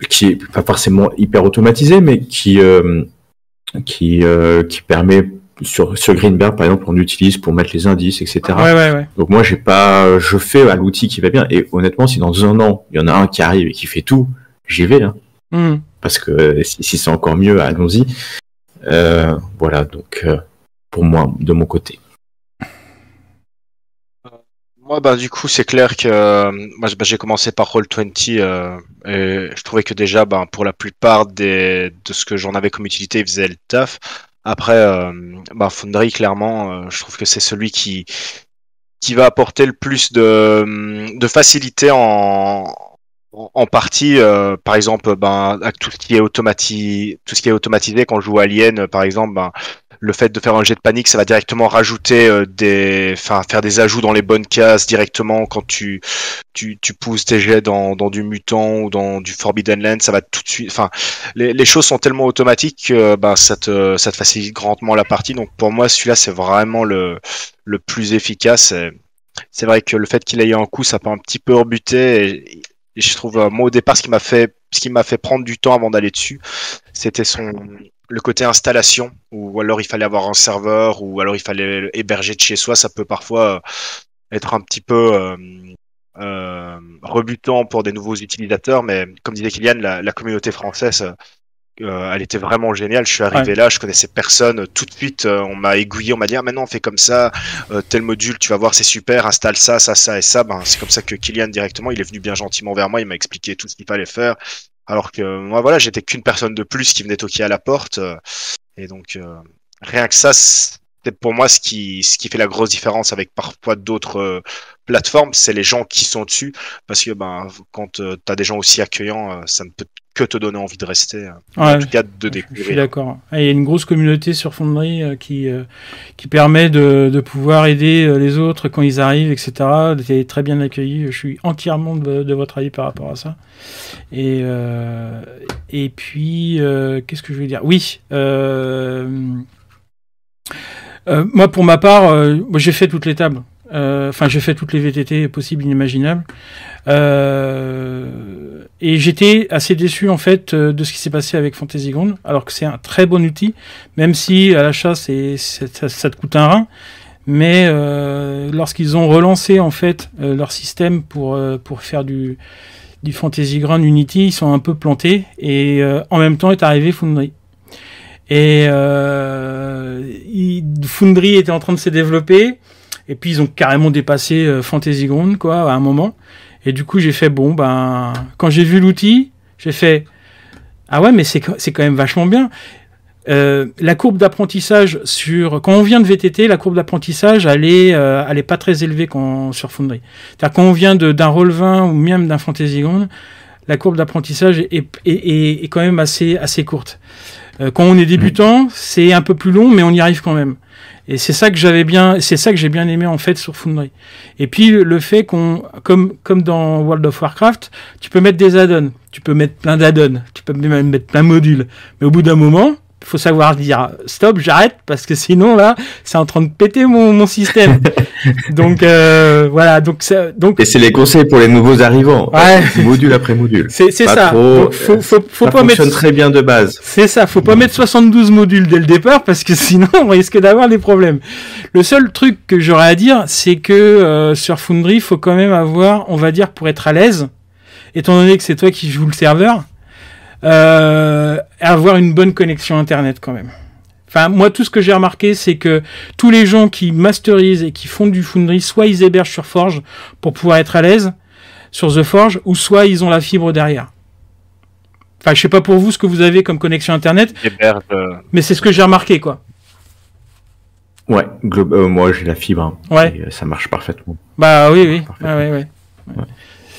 qui est pas forcément hyper automatisé, mais qui permet sur Greenberg par exemple, on utilise pour mettre les indices, etc. Ouais. Donc moi je fais à l'outil qui va bien, et honnêtement si dans un an il y en a un qui arrive et qui fait tout, j'y vais, parce que si c'est encore mieux, allons-y. Voilà, donc pour moi, de mon côté. Moi, du coup, c'est clair que j'ai commencé par Roll20 et je trouvais que déjà, pour la plupart de ce que j'en avais comme utilité, il faisait le taf. Après, Foundry, clairement, je trouve que c'est celui qui va apporter le plus de facilité en partie. Par exemple, avec tout ce qui est automatisé, quand je joue Alien, par exemple, le fait de faire un jet de panique, ça va directement rajouter faire des ajouts dans les bonnes cases directement quand tu pousses tes jets dans du mutant ou dans du Forbidden Land, ça va tout de suite. Enfin, les choses sont tellement automatiques que ça te facilite grandement la partie. Donc pour moi, celui-là, c'est vraiment le plus efficace. C'est vrai que le fait qu'il ait eu un coup, ça peut un petit peu rebuter. Et je trouve, moi au départ, ce qui m'a fait prendre du temps avant d'aller dessus, c'était le côté installation, ou alors il fallait avoir un serveur, ou alors il fallait héberger de chez soi. Ça peut parfois être un petit peu rebutant pour des nouveaux utilisateurs, mais comme disait Kylian, la communauté française, elle était vraiment géniale. Je suis arrivé là, je connaissais personne. Tout de suite, on m'a aiguillé, on m'a dit maintenant on fait comme ça, tel module, tu vas voir, c'est super, installe ça et ça. C'est comme ça que Kylian directement, il est venu bien gentiment vers moi, il m'a expliqué tout ce qu'il fallait faire. Alors que moi, voilà, j'étais qu'une personne de plus qui venait toquer à la porte. Et donc, rien que ça, c'est pour moi ce qui fait la grosse différence avec parfois d'autres plateformes, c'est les gens qui sont dessus. Parce que quand tu as des gens aussi accueillants, ça ne peut que te donner envie de rester. En tout cas, de découvrir. Je suis d'accord. Il y a une grosse communauté sur Foundry qui permet de pouvoir aider les autres quand ils arrivent, etc. T'es très bien accueilli. Je suis entièrement de votre avis par rapport à ça. Et puis, qu'est-ce que je veux dire ? Oui. Moi, pour ma part, j'ai fait toutes les tables. J'ai fait toutes les VTT possibles, inimaginables. Et j'étais assez déçu, en fait, de ce qui s'est passé avec Fantasy Ground, alors que c'est un très bon outil, même si à l'achat, ça te coûte un rein. Mais lorsqu'ils ont relancé, en fait, leur système pour faire du Fantasy Ground Unity, ils sont un peu plantés. Et en même temps est arrivé Foundry. Et Foundry était en train de se développer, et puis ils ont carrément dépassé Fantasy Ground, quoi, à un moment. Et du coup, j'ai fait quand j'ai vu l'outil, j'ai fait ah ouais, mais c'est quand même vachement bien. la courbe d'apprentissage quand on vient de VTT, la courbe d'apprentissage, elle est pas très élevée sur Foundry. C'est-à-dire quand on vient d'un Roll20 ou même d'un Fantasy Ground, la courbe d'apprentissage est quand même assez courte. Quand on est débutant, c'est un peu plus long, mais on y arrive quand même. Et c'est ça que j'ai bien aimé en fait sur Foundry. Et puis le fait comme dans World of Warcraft, tu peux mettre des add-ons, tu peux mettre plein d'add-ons, tu peux même mettre plein de modules. Mais au bout d'un moment, il faut savoir dire stop, j'arrête, parce que sinon là, c'est en train de péter mon système. Donc voilà, donc. Et c'est les conseils pour les nouveaux arrivants. Ouais. Module après module. C'est ça. Trop, faut ça pas fonctionne mettre très bien de base. C'est ça, faut pas mettre 72 modules dès le départ parce que sinon on risque d'avoir des problèmes. Le seul truc que j'aurais à dire, c'est que sur Foundry, il faut quand même avoir, on va dire, pour être à l'aise, étant donné que c'est toi qui joues le serveur, avoir une bonne connexion internet quand même. Enfin, moi, tout ce que j'ai remarqué, c'est que tous les gens qui masterisent et qui font du Foundry, soit ils hébergent sur Forge pour pouvoir être à l'aise sur The Forge, ou soit ils ont la fibre derrière. Enfin, je sais pas pour vous ce que vous avez comme connexion internet, mais c'est ce que j'ai remarqué, quoi. Ouais, moi j'ai la fibre, hein, ouais. Et ça marche parfaitement. Bah oui. Ouais.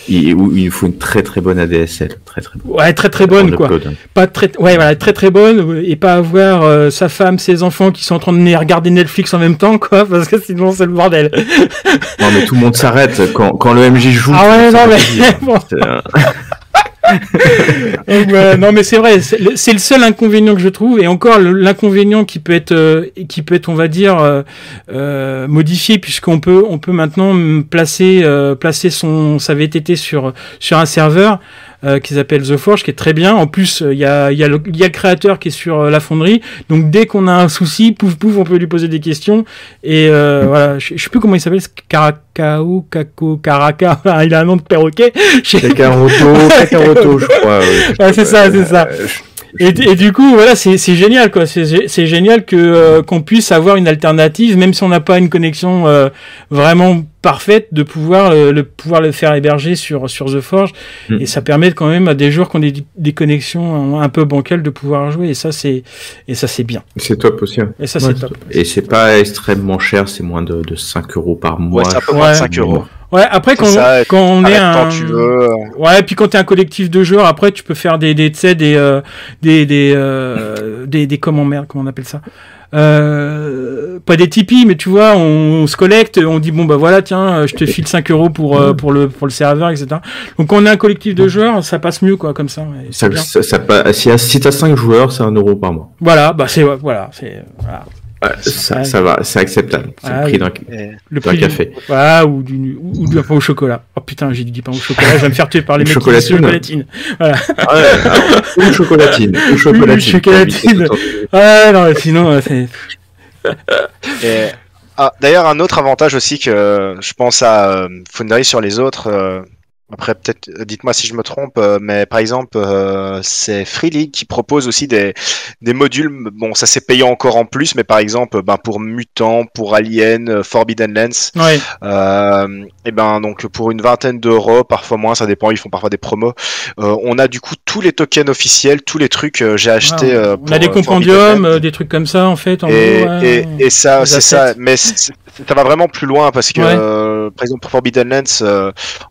Il faut une très très bonne ADSL, très bonne. Ouais, très bonne quoi. Pas très bonne et pas avoir sa femme, ses enfants qui sont en train de regarder Netflix en même temps quoi, parce que sinon c'est le bordel. Non mais tout le monde s'arrête quand le MJ joue. Ah ouais, non mais bon. Non mais c'est vrai, c'est le seul inconvénient que je trouve, et encore l'inconvénient qui peut être on va dire modifié, puisqu'on peut maintenant placer sa VTT sur un serveur qui s'appelle The Forge, qui est très bien. En plus, il y a le créateur qui est sur la fonderie, donc dès qu'on a un souci, pouf, on peut lui poser des questions. Et voilà, je sais plus comment il s'appelle, Caraca, il a un nom de perroquet. Kakaroto, je crois. Ouais, c'est ça. Et du coup, voilà, c'est génial, quoi. C'est génial qu'on puisse avoir une alternative, même si on n'a pas une connexion vraiment parfaite, de pouvoir le faire héberger sur The Forge. Et ça permet quand même à des joueurs qui ont des connexions un peu bancales de pouvoir jouer. Et ça, c'est bien. C'est top aussi. Hein. Et ça, c'est top. Et c'est pas extrêmement cher, c'est moins de 5 € par mois. Ouais, c'est un peu moins de 5 €. Ouais, après quand on est quand tu veux. Ouais, puis quand t'es un collectif de joueurs, après tu peux faire des comment on appelle ça, pas des Tipeee, mais tu vois, on se collecte, on dit bon bah voilà, tiens, je te file 5 € pour le serveur, etc. Donc quand on est un collectif de joueurs, ça passe mieux quoi, comme ça. Si t'as 5 joueurs, c'est 1 € par mois. Voilà, bah voilà. Ouais, ça va, c'est acceptable. C'est le prix d'un café. Voilà, ou d'un pain au chocolat. Oh putain, j'ai dit du pain au chocolat, je vais me faire tuer par les mecs qui disent chocolatine. Voilà. Ou chocolatine. Ouais, non, sinon, c'est... D'ailleurs, un autre avantage aussi que je pense à Foundry sur les autres... Après, peut-être, dites-moi si je me trompe, mais par exemple, c'est Free League qui propose aussi des modules. Bon, ça c'est payant encore en plus, mais par exemple, pour Mutant, pour Alien, Forbidden Lands, et donc pour une vingtaine d'euros, parfois moins, ça dépend. Ils font parfois des promos. On a du coup tous les tokens officiels, tous les trucs j'ai acheté. On a des compendiums, des trucs comme ça en fait. Et ça, c'est ça, mais ça va vraiment plus loin parce que, par exemple, pour Forbidden Lands,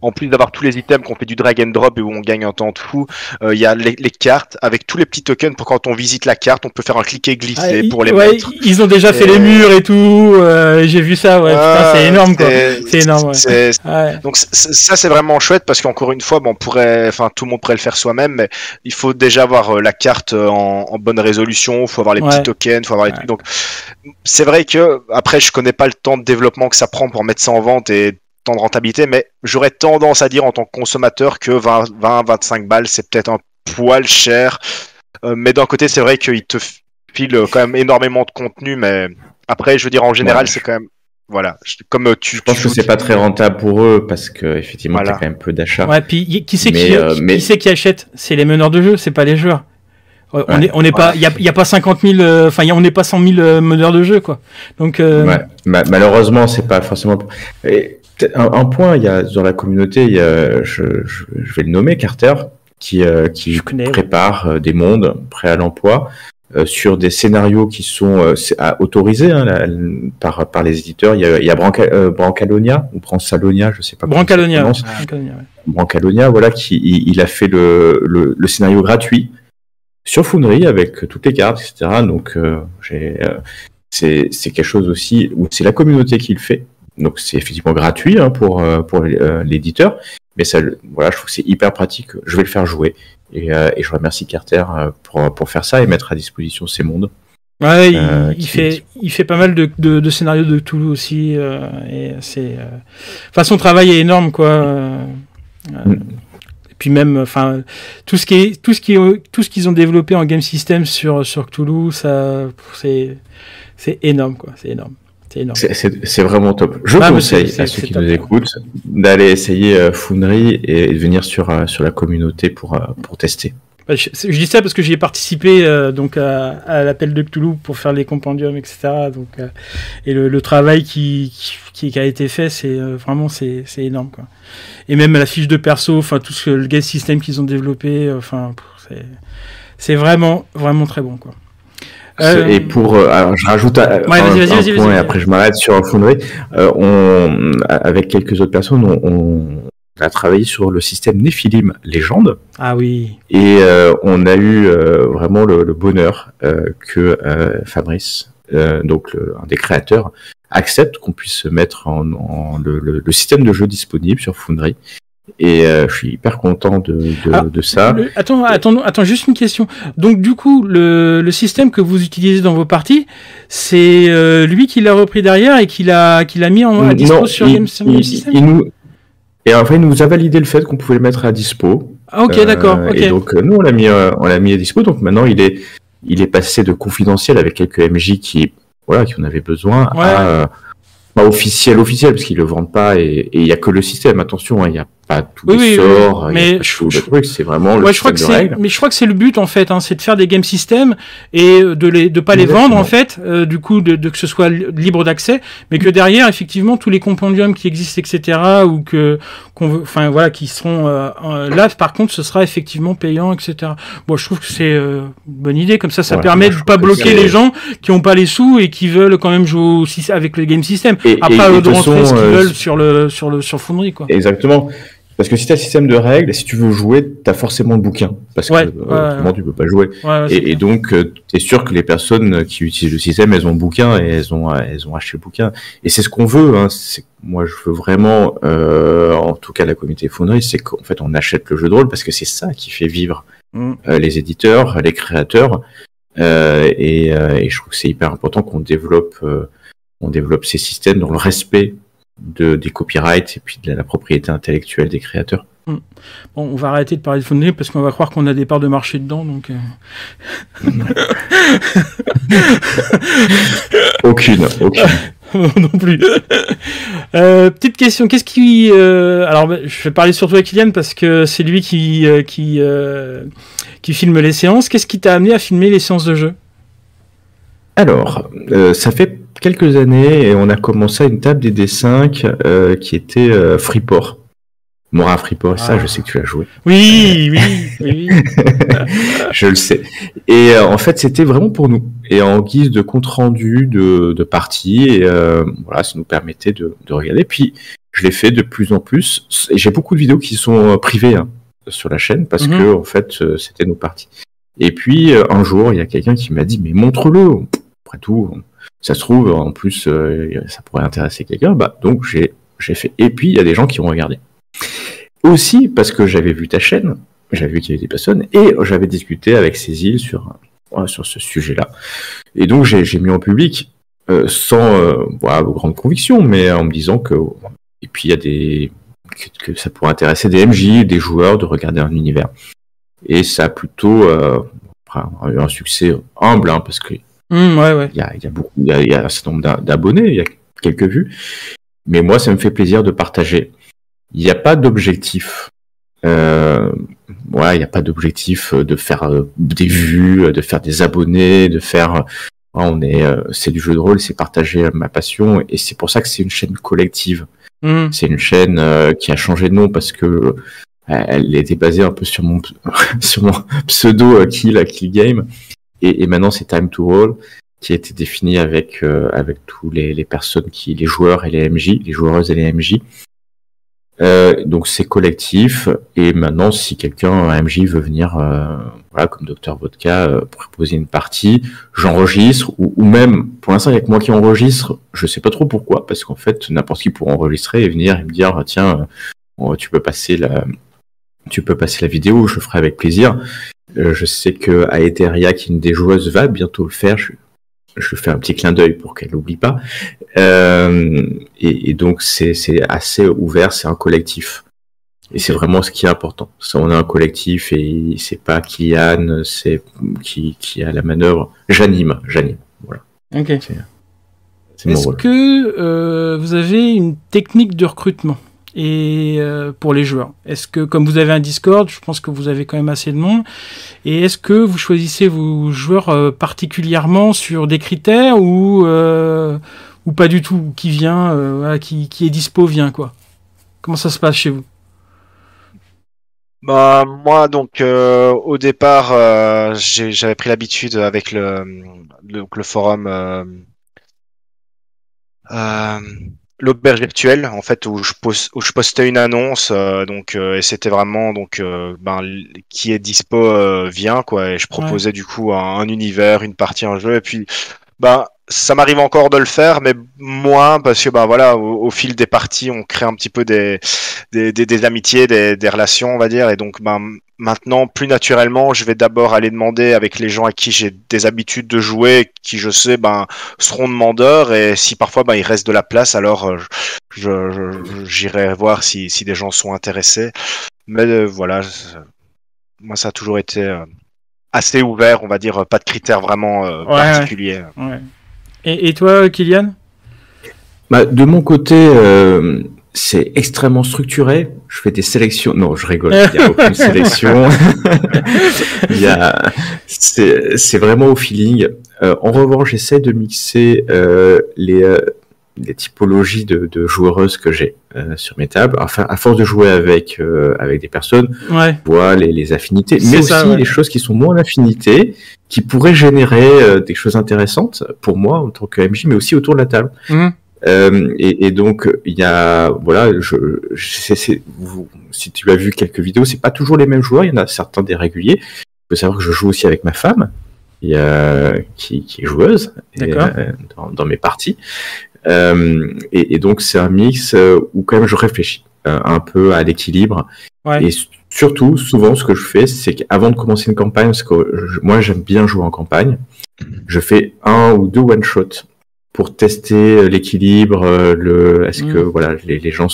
en plus d'avoir tous les items qu'on fait du drag and drop et où on gagne un temps de fou, il y a les cartes avec tous les petits tokens pour quand on visite la carte, on peut faire un cliquer glisser pour les mettre. Ils ont déjà fait les murs et tout, j'ai vu ça, putain, c'est énorme quoi. C'est énorme. Donc ça c'est vraiment chouette parce qu'encore une fois, tout le monde pourrait le faire soi-même, mais il faut déjà avoir la carte en bonne résolution, il faut avoir les petits tokens, il faut avoir les trucs. Donc c'est vrai que après je connais pas le temps de développement que ça prend pour mettre ça en vente et temps de rentabilité, mais j'aurais tendance à dire en tant que consommateur que 20-25 balles c'est peut-être un poil cher, mais d'un côté c'est vrai qu'il te file quand même énormément de contenu, mais après je veux dire en général c'est quand même je pense que c'est pas très rentable pour eux parce que effectivement t'as quand même peu d'achats. Ouais, puis qui c'est qui achète? C'est les meneurs de jeu, c'est pas les joueurs. On n'est pas, il y a pas 50 000, on n'est pas 100 000 meneurs de jeu quoi. Donc malheureusement c'est pas forcément. Un point, il y a dans la communauté, je vais le nommer, Carter, qui prépare des mondes prêts à l'emploi. sur des scénarios qui sont autorisés par les éditeurs. Il y a Brancalonia ou Brancalonia, je sais pas. Brancalonia. Brancalonia, voilà, il a fait le scénario gratuit sur Foundry avec toutes les cartes, etc. Donc c'est quelque chose aussi où c'est la communauté qui le fait. Donc c'est effectivement gratuit pour l'éditeur, mais ça, voilà, je trouve que c'est hyper pratique. Je vais le faire jouer et je remercie Carter pour faire ça et mettre à disposition ces mondes. Ouais, il fait pas mal de scénarios de Cthulhu aussi, et c'est, enfin, son travail est énorme, quoi. Et puis même, enfin, tout ce qu'ils ont développé en game system sur Cthulhu, ça, c'est énorme, quoi. C'est énorme. C'est vraiment top. Je conseille à ceux qui nous écoutent d'aller essayer Foundry et de venir sur la communauté pour tester. Je dis ça parce que j'y ai participé donc à l'appel de Cthulhu pour faire les compendiums, etc. Donc, et le travail qui a été fait, c'est vraiment c'est énorme, quoi. Et même la fiche de perso, enfin tout le game system qu'ils ont développé, enfin c'est vraiment très bon, quoi. Et alors je rajoute un point et après je m'arrête sur Foundry. Avec quelques autres personnes, on a travaillé sur le système Nephilim Légende. Ah oui. Et on a eu vraiment le bonheur que Fabrice, donc un des créateurs, accepte qu'on puisse mettre le système de jeu disponible sur Foundry. Et je suis hyper content de ça. Attends, juste une question. Donc du coup, le système que vous utilisez dans vos parties, c'est lui qui l'a repris derrière et qui l'a mis à dispo sur Game System. Et enfin, il nous a validé le fait qu'on pouvait le mettre à dispo. Ah, ok, d'accord. Okay. Et donc nous on l'a mis à dispo. Donc maintenant il est passé de confidentiel avec quelques MJ qui en avaient besoin à officiel parce qu'ils le vendent pas et il y a que le système. Attention, il y a pas tout les sorts, mais c'est vraiment le système de règles. Mais je crois que c'est le but en fait, c'est de faire des game systems et de pas les vendre en fait, du coup de que ce soit libre d'accès, mais que derrière effectivement tous les compendiums qui existent, etc. ou qui seront là, par contre ce sera effectivement payant, etc. Bon, je trouve que c'est une bonne idée, comme ça permet de pas bloquer les gens qui ont pas les sous et qui veulent quand même jouer aussi avec le game system. Après de rentrer ce qu'ils veulent sur Foundry, quoi. Exactement. Parce que si tu as le système de règles, si tu veux jouer, tu as forcément le bouquin. Parce que autrement, tu peux pas jouer. Et donc, tu es sûr que les personnes qui utilisent le système, elles ont le bouquin et elles ont acheté le bouquin. Et c'est ce qu'on veut. Moi, je veux vraiment, en tout cas la communauté Foundry, c'est qu'en fait, on achète le jeu de rôle parce que c'est ça qui fait vivre les éditeurs, les créateurs. Et je trouve que c'est hyper important qu'on développe ces systèmes dans le respect des copyrights et puis de la propriété intellectuelle des créateurs. Bon, on va arrêter de parler de Foundry parce qu'on va croire qu'on a des parts de marché dedans, donc. Aucune. Non plus. Petite question, qu'est-ce qui... alors, je vais parler surtout à Kylian parce que c'est lui qui filme les séances. Qu'est-ce qui t'a amené à filmer les séances de jeu ? Alors, ça fait quelques années et on a commencé à une table des D5 qui était Freeport. Morin Freeport, ça je sais que tu as joué. Oui. Je le sais. Et en fait c'était vraiment pour nous. Et en guise de compte rendu de partie, et ça nous permettait de regarder. Puis je l'ai fait de plus en plus. Et j'ai beaucoup de vidéos qui sont privées sur la chaîne parce que en fait c'était nos parties. Et puis un jour il y a quelqu'un qui m'a dit mais montre-le. Après tout, ça se trouve, en plus, ça pourrait intéresser quelqu'un. Donc, j'ai fait. Et puis, il y a des gens qui ont regardé. Aussi, parce que j'avais vu ta chaîne, j'avais vu qu'il y avait des personnes, et j'avais discuté avec Cécile sur ce sujet-là. Et donc, j'ai mis en public, sans grande conviction, mais en me disant que... Et puis, il y a que ça pourrait intéresser des MJ, des joueurs, de regarder un univers. Et ça a plutôt eu un succès humble, parce que il y a un certain nombre d'abonnés, il y a quelques vues, mais moi ça me fait plaisir de partager. Il n'y a pas d'objectif. Il n'y a pas d'objectif de faire des vues, de faire des abonnés, de faire. C'est du jeu de rôle, c'est partager ma passion, et c'est pour ça que c'est une chaîne collective. C'est une chaîne qui a changé de nom parce que elle était basée un peu sur mon pseudo Kill Game. et maintenant c'est Time to Roll qui a été défini avec tous les personnes les joueurs et les MJ, les joueuses et les MJ. Donc c'est collectif, et maintenant si quelqu'un, un MJ veut venir, comme Dr Vodka, proposer une partie, j'enregistre, ou même, pour l'instant il n'y a que moi qui enregistre, je sais pas trop pourquoi, parce qu'en fait n'importe qui pourrait enregistrer et venir et me dire tiens, tu peux passer la vidéo, je le ferai avec plaisir. Je sais que Aetheria, qui est une des joueuses, va bientôt le faire. Je fais un petit clin d'œil pour qu'elle n'oublie pas. Et donc c'est assez ouvert, c'est un collectif. Et c'est vraiment ce qui est important. On a un collectif et c'est pas Kylian, c'est qui a la manœuvre. J'anime. Voilà. Ok. C'est mon rôle. Est-ce que vous avez une technique de recrutement et pour les joueurs? Est-ce que, comme vous avez un Discord, je pense que vous avez quand même assez de monde, et est-ce que vous choisissez vos joueurs particulièrement sur des critères ou pas du tout, qui vient, qui est dispo vient, quoi? Comment ça se passe chez vous? Bah moi donc au départ j'avais pris l'habitude avec le forum l'auberge virtuelle, en fait, où je postais une annonce, et c'était vraiment qui est dispo vient, quoi, et je proposais du coup un univers, une partie, un jeu, et puis ça m'arrive encore de le faire, mais moins, parce que voilà, au fil des parties, on crée un petit peu des amitiés, des relations, on va dire, et donc maintenant, plus naturellement, je vais d'abord aller demander avec les gens à qui j'ai des habitudes de jouer, qui je sais seront demandeurs, et si parfois il reste de la place, alors j'irai voir si des gens sont intéressés. Mais voilà, moi ça a toujours été assez ouvert, on va dire, pas de critères vraiment particuliers. Ouais. Et toi, Kylian? De mon côté, c'est extrêmement structuré. Je fais des sélections. Non, je rigole. Il n'y a aucune sélection. C'est vraiment au feeling. En revanche, j'essaie de mixer les typologies de joueuses que j'ai sur mes tables. Enfin, à force de jouer avec des personnes, je vois les affinités, mais aussi les choses qui sont moins affinités, qui pourraient générer des choses intéressantes pour moi en tant que MJ, mais aussi autour de la table. Et donc il y a si tu as vu quelques vidéos, c'est pas toujours les mêmes joueurs, il y en a certains des réguliers. Il faut savoir que je joue aussi avec ma femme qui est joueuse dans mes parties, et donc c'est un mix où quand même je réfléchis un peu à l'équilibre, et surtout souvent ce que je fais, c'est qu'avant de commencer une campagne, parce que moi j'aime bien jouer en campagne, je fais 1 ou 2 one shot pour tester l'équilibre, est-ce que les gens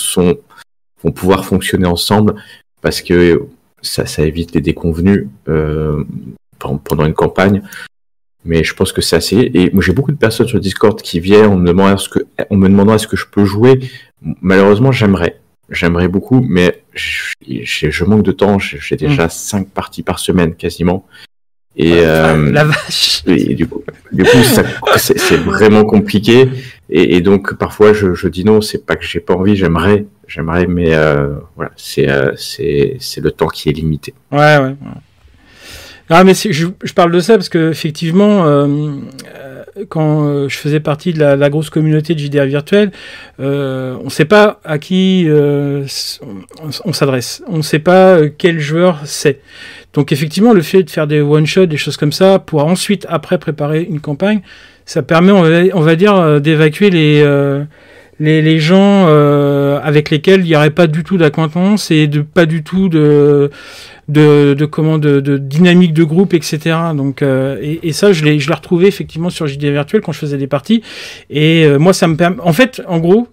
vont pouvoir fonctionner ensemble, parce que ça évite les déconvenus pendant une campagne. Mais je pense que c'est assez. Et moi j'ai beaucoup de personnes sur Discord qui viennent en me demandant est-ce que je peux jouer. Malheureusement j'aimerais beaucoup, mais je manque de temps. J'ai déjà 5 parties par semaine quasiment. Et la vache. Et du coup c'est vraiment compliqué, et donc parfois je dis non, c'est pas que j'ai pas envie, j'aimerais, mais voilà, c'est le temps qui est limité. Ouais. Ah, mais je parle de ça parce que effectivement, quand je faisais partie de la grosse communauté de JDR virtuel, on ne sait pas à qui on s'adresse, on ne sait pas quel joueur c'est. Donc effectivement, le fait de faire des one-shots, des choses comme ça, pour ensuite, après, préparer une campagne, ça permet, on va dire, d'évacuer les gens avec lesquels il n'y aurait pas du tout d'acquaintance et pas du tout de dynamique de groupe, etc. Donc et ça je l'ai retrouvé effectivement sur JDR virtuel quand je faisais des parties, et moi ça me permet, en fait, en gros,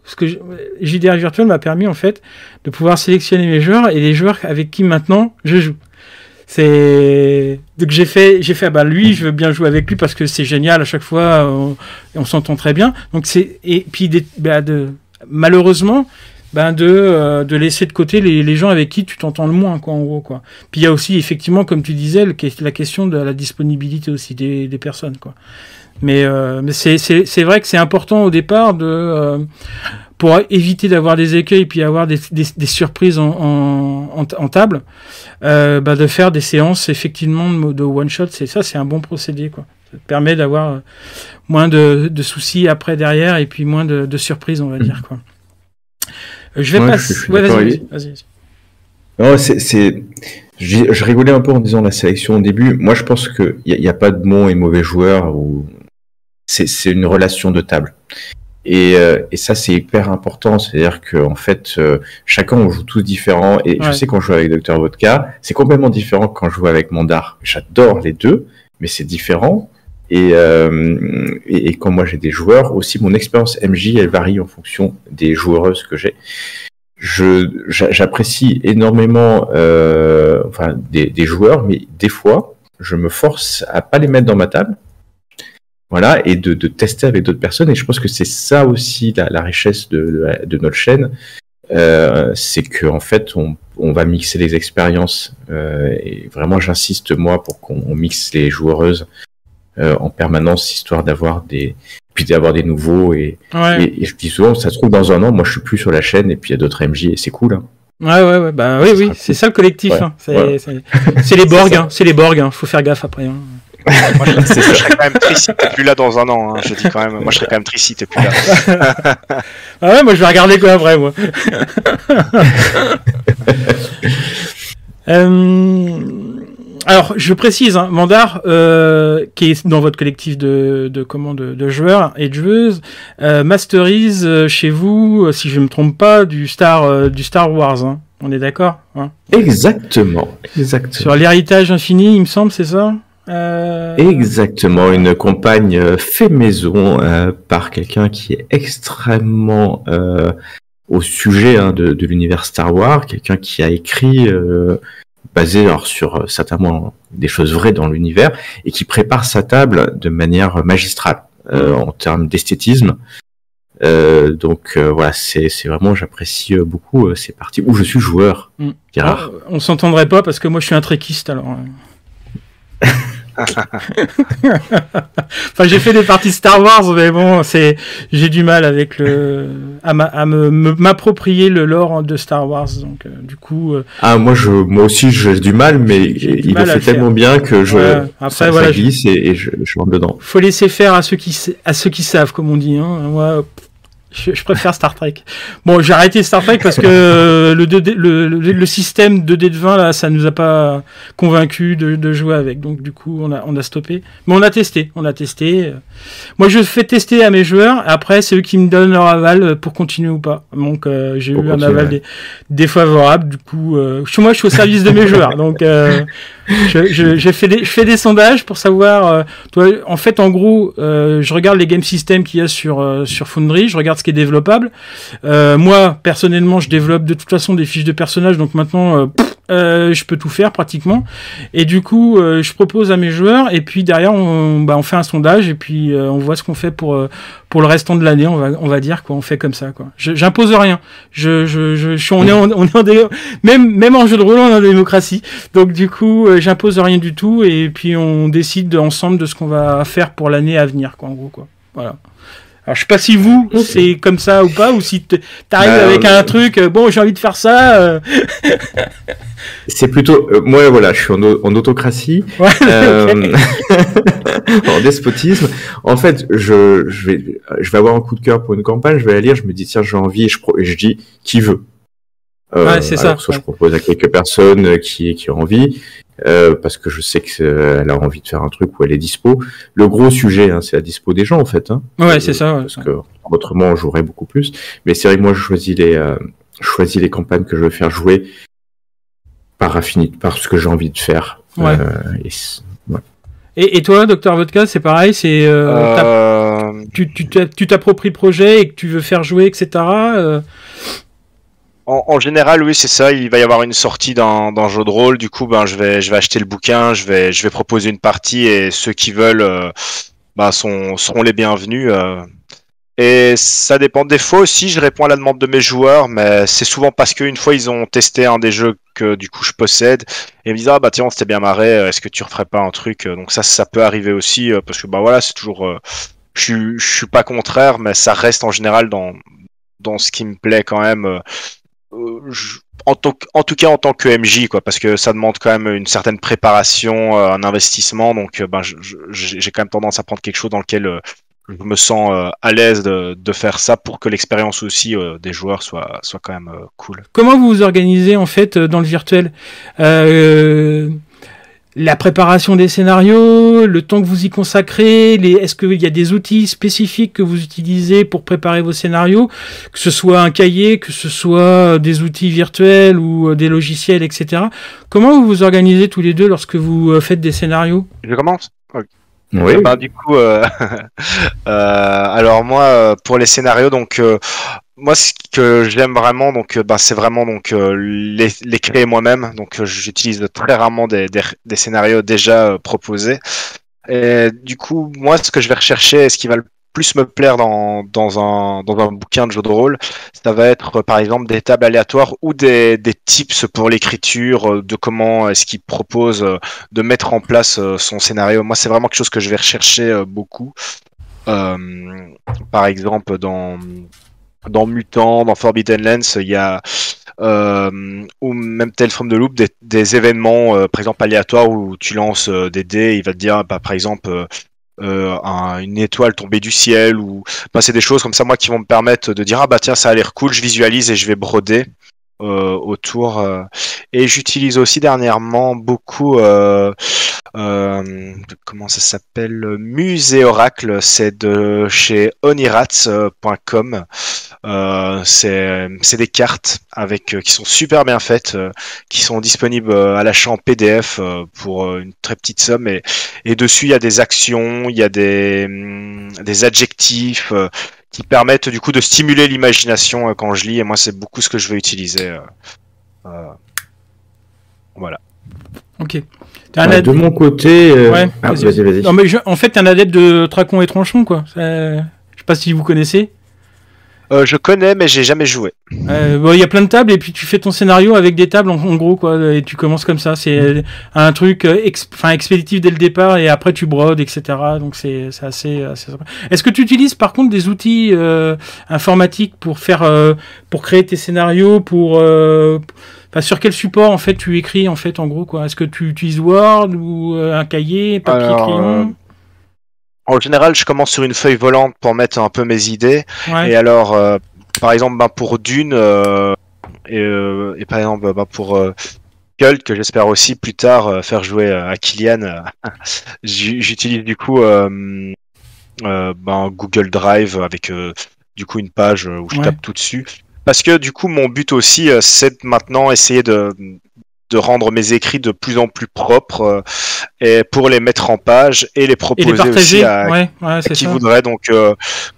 JDR virtuel m'a permis en fait de pouvoir sélectionner mes joueurs et les joueurs avec qui maintenant je joue. Donc j'ai fait lui, je veux bien jouer avec lui parce que c'est génial à chaque fois, on s'entend très bien. Donc malheureusement, de laisser de côté les gens avec qui tu t'entends le moins, quoi, en gros, quoi. Puis il y a aussi, effectivement, comme tu disais, la question de la disponibilité aussi des personnes, quoi. Mais c'est vrai que c'est important au départ pour éviter d'avoir des écueils puis avoir des surprises en table, de faire des séances effectivement de one shot. C'est un bon procédé, quoi. Ça te permet d'avoir moins de soucis après derrière et puis moins de surprises, on va dire, quoi. Je vais passer. Ouais, vas-y. Non, je rigolais un peu en disant la sélection au début. Moi, je pense qu'il n'y a pas de bons et mauvais joueurs. C'est une relation de table. Et ça, c'est hyper important. C'est-à-dire qu'en fait, chacun, on joue tous différents. Et je sais quand je joue avec Dr Vodka, c'est complètement différent que quand je joue avec Mandar. J'adore les deux, mais c'est différent. Et quand moi j'ai des joueurs, aussi mon expérience MJ, elle varie en fonction des joueuses que j'ai. J'apprécie énormément des joueurs, mais des fois, je me force à pas les mettre dans ma table. Voilà, et de tester avec d'autres personnes. Et je pense que c'est ça aussi la richesse de notre chaîne. C'est qu'en fait, on va mixer les expériences. Et vraiment, j'insiste, moi, pour qu'on mixe les joueuses en permanence, histoire d'avoir des nouveaux. Et je dis souvent, ça se trouve, dans un an, moi, je suis plus sur la chaîne, et puis il y a d'autres MJ, et c'est cool. Hein. Ouais. Bah oui, c'est ça le collectif. Ouais, hein. C'est les Borg, hein. C'est les Borg. Hein. Faut faire gaffe après. Hein. Moi, je serais quand même triste si t'es plus là dans un an. Hein. Je dis quand même, moi je serais quand même triste si t'es plus là. Ah ouais, moi je vais regarder quoi après, moi. Alors, je précise, hein, Mandar, qui est dans votre collectif de joueurs et de joueuses, masterise chez vous, si je ne me trompe pas, du Star Wars. Hein. On est d'accord, hein? Exactement. Sur l'héritage infini, il me semble, c'est ça? Exactement, une campagne fait maison par quelqu'un qui est extrêmement au sujet de l'univers Star Wars, quelqu'un qui a écrit basé sur certainement des choses vraies dans l'univers et qui prépare sa table de manière magistrale en termes d'esthétisme. Donc voilà, c'est vraiment, j'apprécie beaucoup ces parties où je suis joueur. Ah, on s'entendrait pas parce que moi je suis un trekiste alors. Enfin, j'ai fait des parties Star Wars, mais bon, j'ai du mal avec à m'approprier le lore de Star Wars, donc du coup. Moi aussi j'ai du mal, mais il le fait tellement bien que ça glisse et je rentre dedans. Faut laisser faire à ceux qui savent, comme on dit. Hein. Moi, je préfère Star Trek. Bon, j'ai arrêté Star Trek parce que le système 2D de 20 là, ça nous a pas convaincu de jouer avec. Donc du coup, on a stoppé. Mais on a testé. Moi, je fais tester à mes joueurs. Après, c'est eux qui me donnent leur aval pour continuer ou pas. Donc j'ai eu un aval défavorable. Du coup, moi, je suis au service de mes joueurs. Donc je fais des sondages pour savoir. En fait, en gros, je regarde les game systems qu'il y a sur Foundry. Je regarde ce qui est développable. Moi, personnellement, je développe de toute façon des fiches de personnages, donc maintenant, je peux tout faire pratiquement. Et du coup, je propose à mes joueurs, et puis derrière, on fait un sondage, et puis on voit ce qu'on fait pour le restant de l'année. On va dire quoi, on fait comme ça quoi. J'impose rien. Même en jeu de rôle, on est en démocratie. Donc du coup, j'impose rien du tout, et puis on décide ensemble de ce qu'on va faire pour l'année à venir quoi. En gros quoi. Voilà. Alors, je sais pas si vous, c'est comme ça ou pas, ou si t'arrives avec un truc, bon, j'ai envie de faire ça. C'est plutôt, moi, voilà, je suis en autocratie, en despotisme. En fait, je vais avoir un coup de cœur pour une campagne, je vais la lire, je me dis, tiens, j'ai envie, et je dis, qui veut? C'est ça. Soit je propose à quelques personnes qui ont envie, parce que je sais qu'elle a envie de faire un truc où elle est dispo. Le gros sujet, c'est la dispo des gens en fait. Ouais, c'est ça. Parce que autrement, on jouerait beaucoup plus. Mais c'est vrai que moi, je choisis les campagnes que je veux faire jouer par ce que j'ai envie de faire. Ouais. Et toi, Dr Vodka, c'est pareil, tu t'appropries le projet et que tu veux faire jouer, etc. En général, oui, c'est ça. Il va y avoir une sortie dans jeu de rôle. Du coup, je vais acheter le bouquin, je vais proposer une partie, et ceux qui veulent seront les bienvenus. Et ça dépend. Des fois aussi, je réponds à la demande de mes joueurs, mais c'est souvent parce qu'une fois, ils ont testé un des jeux que du coup je possède et ils me disent ah bah tiens, on s'était bien marré, est-ce que tu referais pas un truc? Donc ça peut arriver aussi parce que bah voilà, c'est toujours. Je suis pas contraire, mais ça reste en général dans ce qui me plaît quand même. En tout cas en tant que MJ, quoi, parce que ça demande quand même une certaine préparation, un investissement, donc ben, j'ai quand même tendance à prendre quelque chose dans lequel je me sens à l'aise de faire ça pour que l'expérience aussi des joueurs soit quand même cool. Comment vous vous organisez en fait dans le virtuel? La préparation des scénarios, le temps que vous y consacrez, est-ce qu'il y a des outils spécifiques que vous utilisez pour préparer vos scénarios, que ce soit un cahier, que ce soit des outils virtuels ou des logiciels, etc. Comment vous vous organisez tous les deux lorsque vous faites des scénarios? Je commence? Okay. Oui. Bah, du coup, alors moi, pour les scénarios, donc moi, ce que j'aime vraiment, donc, bah, c'est vraiment donc les créer moi-même. Donc, j'utilise très rarement des scénarios déjà proposés. Et du coup, moi, ce que je vais rechercher, ce qui va le plus me plaire dans un bouquin de jeu de rôle, ça va être par exemple des tables aléatoires ou des tips pour l'écriture, de comment est-ce qu'il propose de mettre en place son scénario. Moi, c'est vraiment quelque chose que je vais rechercher beaucoup. Par exemple, dans Mutant, dans Forbidden Lands, il y a ou même Tales from the Loop, des événements, par exemple aléatoires où tu lances des dés, il va te dire, bah, par exemple, une étoile tombée du ciel, ou bah, c'est des choses comme ça, moi, qui vont me permettre de dire, ah bah tiens, ça a l'air cool, je visualise et je vais broder autour. Et j'utilise aussi dernièrement beaucoup comment ça s'appelle, Muse et Oracle, c'est de chez onirats.com. C'est des cartes avec qui sont super bien faites, qui sont disponibles à l'achat en PDF pour une très petite somme, et dessus il y a des actions, il y a des adjectifs qui permettent du coup de stimuler l'imagination quand je lis, et moi c'est beaucoup ce que je vais utiliser. Voilà. Ok. De mon côté, ouais, vas-y. Non mais en fait, t'es un adepte de Tracon et Tronchon, quoi. Je sais pas si vous connaissez. Je connais, mais j'ai jamais joué. Bon, y a plein de tables et puis tu fais ton scénario avec des tables en gros, quoi, et tu commences comme ça. C'est un truc expéditif dès le départ et après tu brodes, etc. Donc c'est assez sympa. Est-ce que tu utilises par contre des outils informatiques pour créer tes scénarios, sur quel support en fait tu écris en fait en gros, quoi? Est-ce que tu utilises Word ou un cahier, papier, crayon? En général, je commence sur une feuille volante pour mettre un peu mes idées. Ouais. Et alors, par exemple, pour Dune, et par exemple, pour Cult, que j'espère aussi plus tard faire jouer à Kylian, j'utilise du coup Google Drive avec du coup une page où je tape tout dessus. Parce que du coup, mon but aussi, c'est de maintenant essayer de rendre mes écrits de plus en plus propres et pour les mettre en page et les proposer aussi à qui voudrait. Donc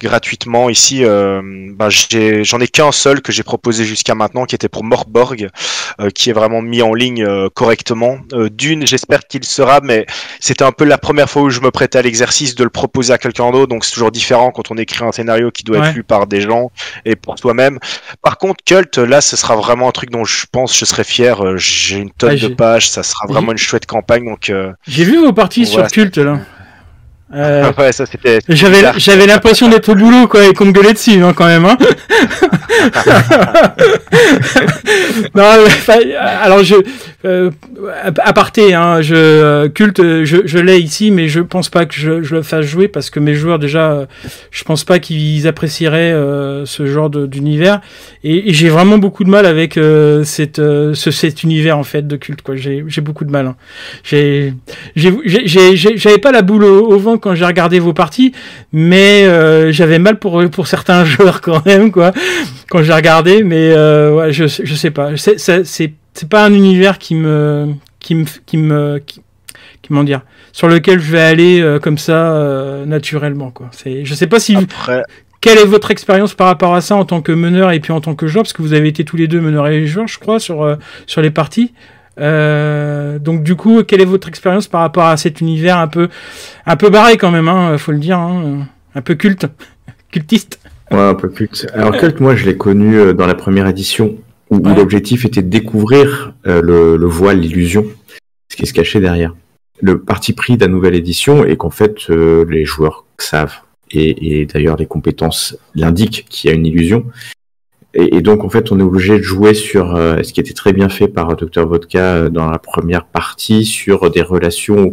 gratuitement ici, j'en ai qu'un seul que j'ai proposé jusqu'à maintenant, qui était pour Morborg, qui est vraiment mis en ligne correctement. Dune, j'espère qu'il sera, mais c'était un peu la première fois où je me prêtais à l'exercice de le proposer à quelqu'un d'autre, donc c'est toujours différent quand on écrit un scénario qui doit être lu par des gens et pour soi-même. Par contre, Cult, là, ce sera vraiment un truc dont je pense je serai fier. J'ai une tonne de pages, ça sera vraiment une chouette campagne. Donc j'ai vu vos parties sur Cult là. Ouais, ça c'était. J'avais l'impression d'être au boulot, quoi, et qu'on me gueulait dessus, hein, quand même. Hein. Non, alors aparté, hein, Cult, je l'ai ici, mais je pense pas que je le fasse jouer parce que mes joueurs déjà, je pense pas qu'ils apprécieraient ce genre d'univers, et j'ai vraiment beaucoup de mal avec cet univers en fait de Cult, quoi. J'ai beaucoup de mal. Hein. J'avais pas la boule au ventre quand j'ai regardé vos parties, mais j'avais mal pour certains joueurs quand même, quoi, quand j'ai regardé, mais ouais, je sais pas, c'est pas un univers comment dire, sur lequel je vais aller comme ça naturellement, quoi. Je sais pas si quelle est votre expérience par rapport à ça en tant que meneur et puis en tant que joueur, parce que vous avez été tous les deux meneurs et joueurs, je crois, sur les parties. Donc du coup, quelle est votre expérience par rapport à cet univers un peu barré quand même, hein, faut le dire, hein, un peu cultiste. Ouais, un peu culte. Alors Cult, moi je l'ai connu dans la première édition où l'objectif était de découvrir le voile, l'illusion, ce qui se cachait derrière. Le parti pris de la nouvelle édition est qu'en fait les joueurs savent et d'ailleurs les compétences l'indiquent qu'il y a une illusion. Et donc, en fait, on est obligé de jouer sur ce qui était très bien fait par Dr Vodka dans la première partie, sur des relations,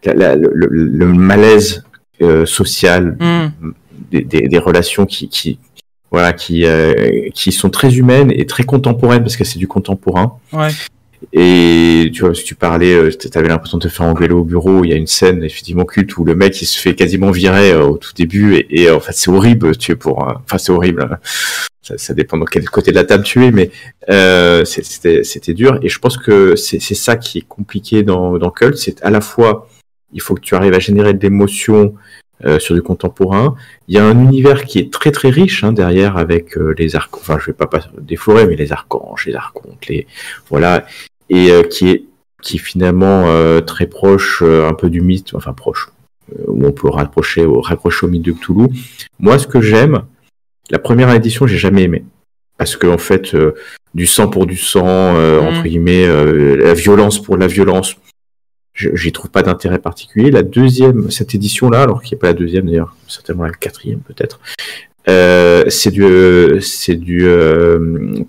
le malaise social, des relations qui sont très humaines et très contemporaines, parce que c'est du contemporain. Ouais. Et tu vois, si tu parlais, t'avais l'impression de te faire engueuler au bureau. Il y a une scène effectivement culte où le mec il se fait quasiment virer au tout début et en fait c'est horrible. Enfin c'est horrible. Ça dépend de quel côté de la table tu es, mais c'était dur. Et je pense que c'est ça qui est compliqué dans Cult. C'est à la fois il faut que tu arrives à générer de l'émotion sur du contemporain. Il y a un univers qui est très très riche derrière avec les arcs. Enfin, je vais pas déflorer, mais les archanges, les archontes, voilà. Et qui est finalement très proche un peu du mythe, enfin proche, où on peut raccrocher au mythe de Cthulhu. Moi, ce que j'aime, la première édition, j'ai jamais aimé. Parce que en fait, du sang pour du sang, entre guillemets, la violence pour la violence, j'y trouve pas d'intérêt particulier. La deuxième, cette édition-là, alors qu'il n'y a pas la deuxième d'ailleurs, certainement la quatrième peut-être, c'est du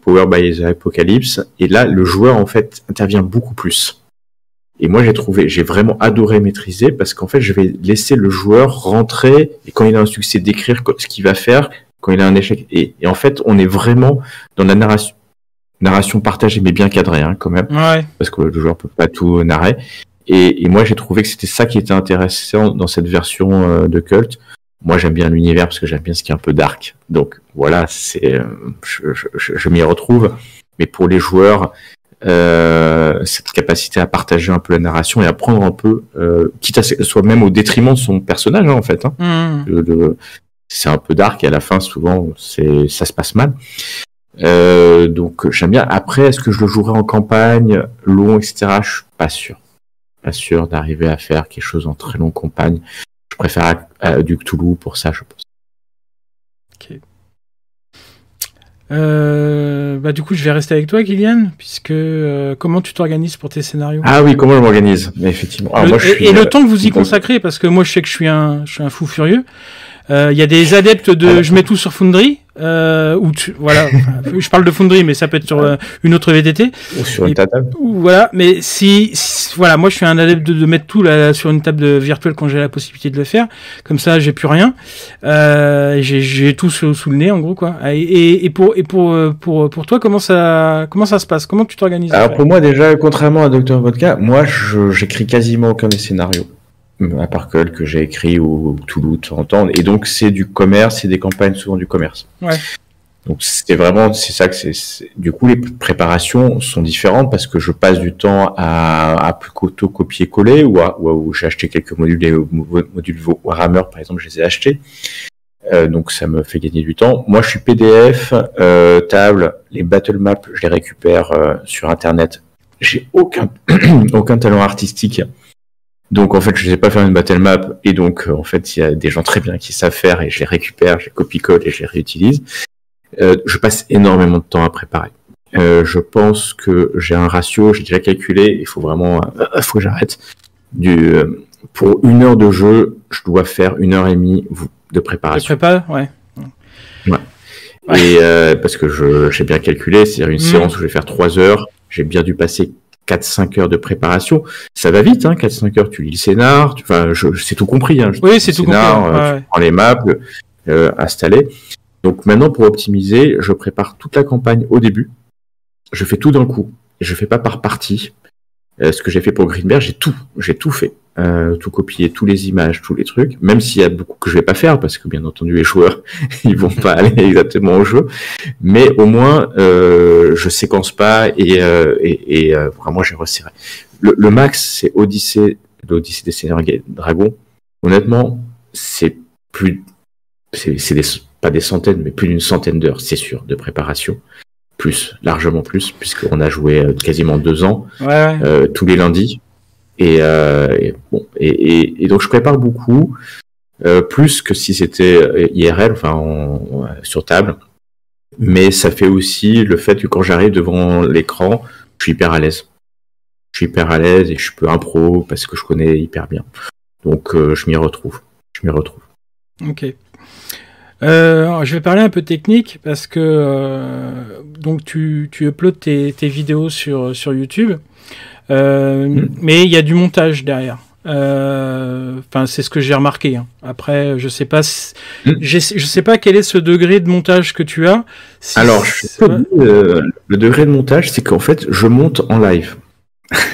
Power by the Apocalypse, et là le joueur en fait intervient beaucoup plus. Et moi j'ai vraiment adoré maîtriser, parce qu'en fait je vais laisser le joueur rentrer, et quand il a un succès d'écrire ce qu'il va faire, quand il a un échec, et en fait on est vraiment dans la narration partagée mais bien cadrée quand même, parce que le joueur peut pas tout narrer. Et moi j'ai trouvé que c'était ça qui était intéressant dans cette version de Cult. Moi, j'aime bien l'univers parce que j'aime bien ce qui est un peu dark. Donc, voilà, je m'y retrouve. Mais pour les joueurs, cette capacité à partager un peu la narration et à prendre un peu, quitte à soit même au détriment de son personnage, en fait. C'est un peu dark et à la fin, souvent, ça se passe mal. Donc, j'aime bien. Après, est-ce que je le jouerai en campagne, long, etc. Je suis pas sûr. Pas sûr d'arriver à faire quelque chose en très longue campagne. Je préfère du Cthulhu pour ça, je pense. Ok. Du coup, je vais rester avec toi, Kylian, puisque comment tu t'organises pour tes scénarios ? Ah oui, comment je m'organise ? Effectivement. Alors, le temps que vous y consacrez, parce que moi, je sais que je suis un fou furieux. Il y a des adeptes de je mets tout sur Foundry, voilà, je parle de Foundry, mais ça peut être sur une autre VTT. Ou sur une table. Voilà, mais voilà, moi je suis un adepte de mettre tout là sur une table virtuelle quand j'ai la possibilité de le faire. Comme ça, j'ai plus rien. J'ai tout sous le nez, en gros, quoi. Et pour toi, comment ça se passe ? Comment tu t'organises ? Alors pour moi, déjà, contrairement à Dr Vodka, moi j'écris quasiment aucun des scénarios. À part que j'ai écrit ou Toulouse de temps en temps, et donc c'est du commerce, c'est des campagnes souvent du commerce. Ouais. Donc c'est ça que c'est. Du coup, les préparations sont différentes parce que je passe du temps à plutôt copier-coller ou j'ai acheté quelques modules, les modules Warhammer par exemple, je les ai achetés. Donc ça me fait gagner du temps. Moi, je suis PDF, table, les battle maps, je les récupère sur Internet. J'ai aucun talent artistique. Donc en fait, je sais pas faire une battle map, et donc en fait, il y a des gens très bien qui savent faire, et je les récupère, je les copie-colle et je les réutilise. Je passe énormément de temps à préparer. Je pense que j'ai un ratio, j'ai déjà calculé, il faut que j'arrête. Pour 1 heure de jeu, je dois faire 1h30 de préparation. De prépa, ouais. Et parce que j'ai bien calculé, c'est-à-dire une séance où je vais faire 3 heures, j'ai bien dû passer 4-5 heures de préparation. Ça va vite, 4-5 heures, tu lis le scénar, c'est tout compris. Oui, c'est tout compris. Tu prends les maps, installer. Donc maintenant, pour optimiser, je prépare toute la campagne au début. Je fais tout d'un coup. Je fais pas par partie. Ce que j'ai fait pour Greenberg, j'ai tout fait. Tout copié, tous les images, tous les trucs, même s'il y a beaucoup que je vais pas faire, parce que bien entendu les joueurs ils vont pas aller exactement au jeu, mais au moins je séquence pas et vraiment j'ai resserré. Le max c'est l'Odyssée des Seigneurs Dragons. Honnêtement, c'est pas des centaines, mais plus d'une centaine d'heures, c'est sûr, de préparation. Largement plus, puisqu'on a joué quasiment 2 ans, tous les lundis. Et donc je prépare beaucoup. plus que si c'était IRL, sur table. Mais ça fait aussi le fait que quand j'arrive devant l'écran, je suis hyper à l'aise. Je suis hyper à l'aise et je peux impro parce que je connais hyper bien. Donc je m'y retrouve. Ok. Je vais parler un peu technique parce que donc tu uploads tes vidéos sur YouTube, mais il y a du montage derrière. C'est ce que j'ai remarqué. Hein. Après, je sais pas, je sais pas quel est ce degré de montage que tu as. Alors, le degré de montage, c'est qu'en fait, je monte en live.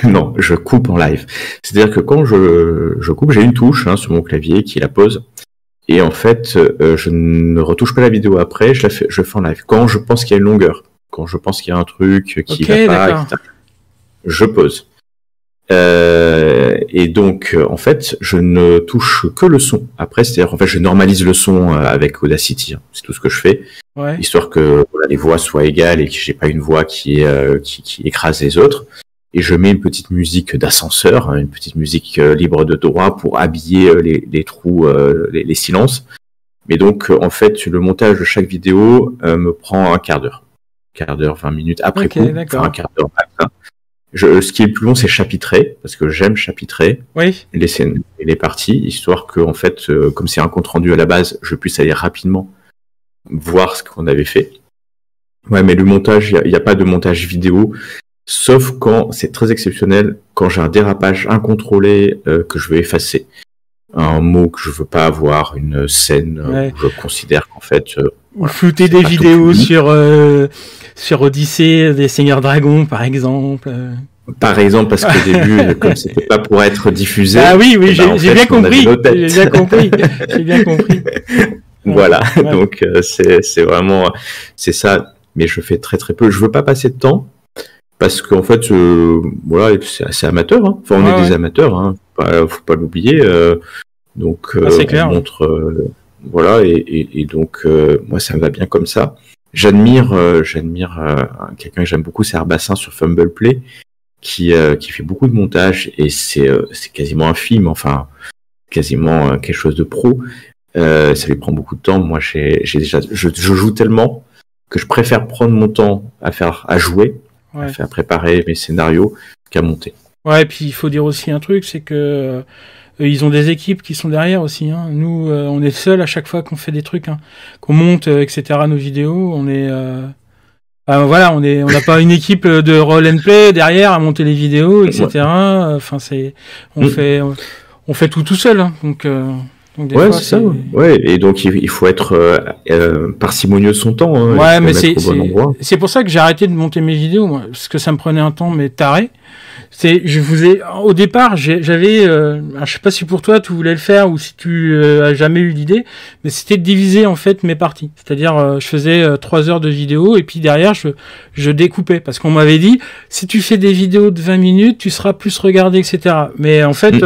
Non, je coupe en live. C'est-à-dire que quand je coupe, j'ai une touche sur mon clavier qui est la pause. Et en fait, je ne retouche pas la vidéo après, je fais en live. Quand je pense qu'il y a une longueur, quand je pense qu'il y a un truc qui va pas, etc., je pose. Et donc, en fait, je ne touche que le son. Après, c'est-à-dire qu'en fait, je normalise le son avec Audacity. C'est tout ce que je fais, histoire que les voix soient égales et que j'ai pas une voix qui écrase les autres. Et je mets une petite musique d'ascenseur, une petite musique libre de droit pour habiller les trous, les silences. Mais donc, en fait, le montage de chaque vidéo me prend un quart d'heure, 20 minutes après coup, un quart d'heure matin. Ce qui est le plus long, c'est chapitrer, parce que j'aime chapitrer les scènes et les parties, histoire que, en fait, comme c'est un compte rendu à la base, je puisse aller rapidement voir ce qu'on avait fait. Ouais, mais le montage, il n'y a pas de montage vidéo. Sauf quand c'est très exceptionnel, quand j'ai un dérapage incontrôlé que je veux effacer, un mot que je veux pas avoir, une scène où je considère qu'en fait ou flouter des vidéos sur Odyssée des Seigneurs Dragons par exemple. Par exemple, parce qu'au début, comme c'était pas pour être diffusé. Ah oui, j'ai bien compris. J'ai bien compris. Voilà, donc c'est vraiment ça. Mais je fais très très peu. Je veux pas passer de temps. Parce qu'en fait, c'est assez amateur. Hein. Enfin, on est des amateurs. Hein. Faut pas l'oublier. Donc, c'est clair. On montre, et donc, moi, ça me va bien comme ça. J'admire quelqu'un que j'aime beaucoup, c'est Arbassin sur Fumbleplay, qui fait beaucoup de montage et c'est quasiment un film. Enfin, quasiment quelque chose de pro. Ça lui prend beaucoup de temps. Moi, je joue tellement que je préfère prendre mon temps à jouer. À préparer mes scénarios qu'à monter. Ouais, et puis il faut dire aussi un truc, c'est que ils ont des équipes qui sont derrière aussi. Hein. Nous, on est seuls à chaque fois qu'on fait des trucs, qu'on monte, etc. Nos vidéos, on est, on n'a pas une équipe de roll and play derrière à monter les vidéos, etc. Enfin, on fait tout seul. Hein. Donc c'est ça. Ouais, et donc il faut être parcimonieux de son temps. Hein, ouais, mais c'est pour ça que j'ai arrêté de monter mes vidéos, moi, parce que ça me prenait un temps mais taré. Au départ, j'avais, je sais pas si pour toi tu voulais le faire ou si tu as jamais eu l'idée, mais c'était de diviser en fait mes parties. C'est-à-dire, je faisais 3 heures de vidéo et puis derrière je découpais parce qu'on m'avait dit si tu fais des vidéos de 20 minutes, tu seras plus regardé, etc. Mais en fait,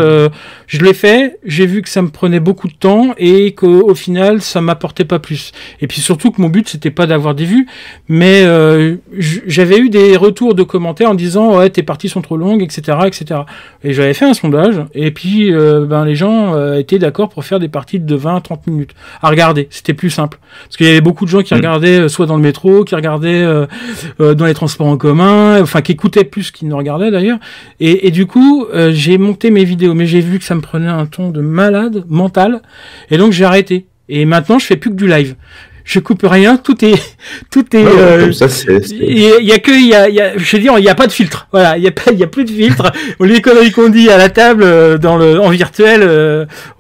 je l'ai fait, j'ai vu que ça me prenait beaucoup de temps et qu'au final ça m'apportait pas plus. Et puis surtout que mon but c'était pas d'avoir des vues, mais j'avais eu des retours de commentaires en disant tes parties sont trop longues, etc. Et j'avais fait un sondage, et puis les gens étaient d'accord pour faire des parties de 20-30 minutes à regarder. C'était plus simple. Parce qu'il y avait beaucoup de gens qui regardaient soit dans le métro, qui regardaient dans les transports en commun, enfin qui écoutaient plus qu'ils ne regardaient d'ailleurs. Et du coup, j'ai monté mes vidéos, mais j'ai vu que ça me prenait un ton de malade mental, et donc j'ai arrêté. Et maintenant, je fais plus que du live. Je coupe rien, tout est comme ça, il y a pas de filtre. Voilà, il y a plus de filtre. Les conneries qu'on dit à la table en virtuel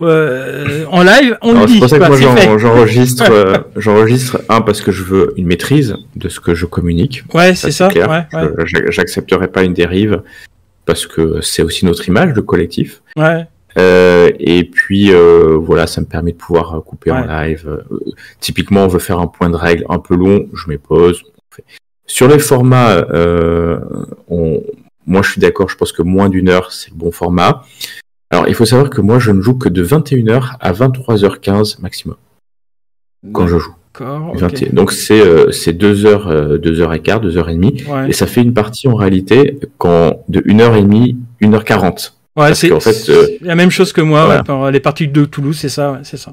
en live, on le dit. C'est pour ça que moi j'enregistre parce que je veux une maîtrise de ce que je communique. Ouais, c'est ça. Clair. Ouais. J'accepterai pas une dérive parce que c'est aussi notre image, le collectif. Ouais. Et puis ça me permet de pouvoir couper en live. Typiquement, on veut faire un point de règle un peu long, je mets pause. Sur les formats, moi je suis d'accord, je pense que moins d'1 heure c'est le bon format. Alors il faut savoir que moi je ne joue que de 21h à 23h15 maximum quand je joue. Okay. Donc c'est 2 heures, 2h15, 2h30, et ça fait une partie en réalité de 1h30, 1h40. Ouais, c'est la même chose que moi, voilà. Par les parties de Toulouse, c'est ça, c'est ça.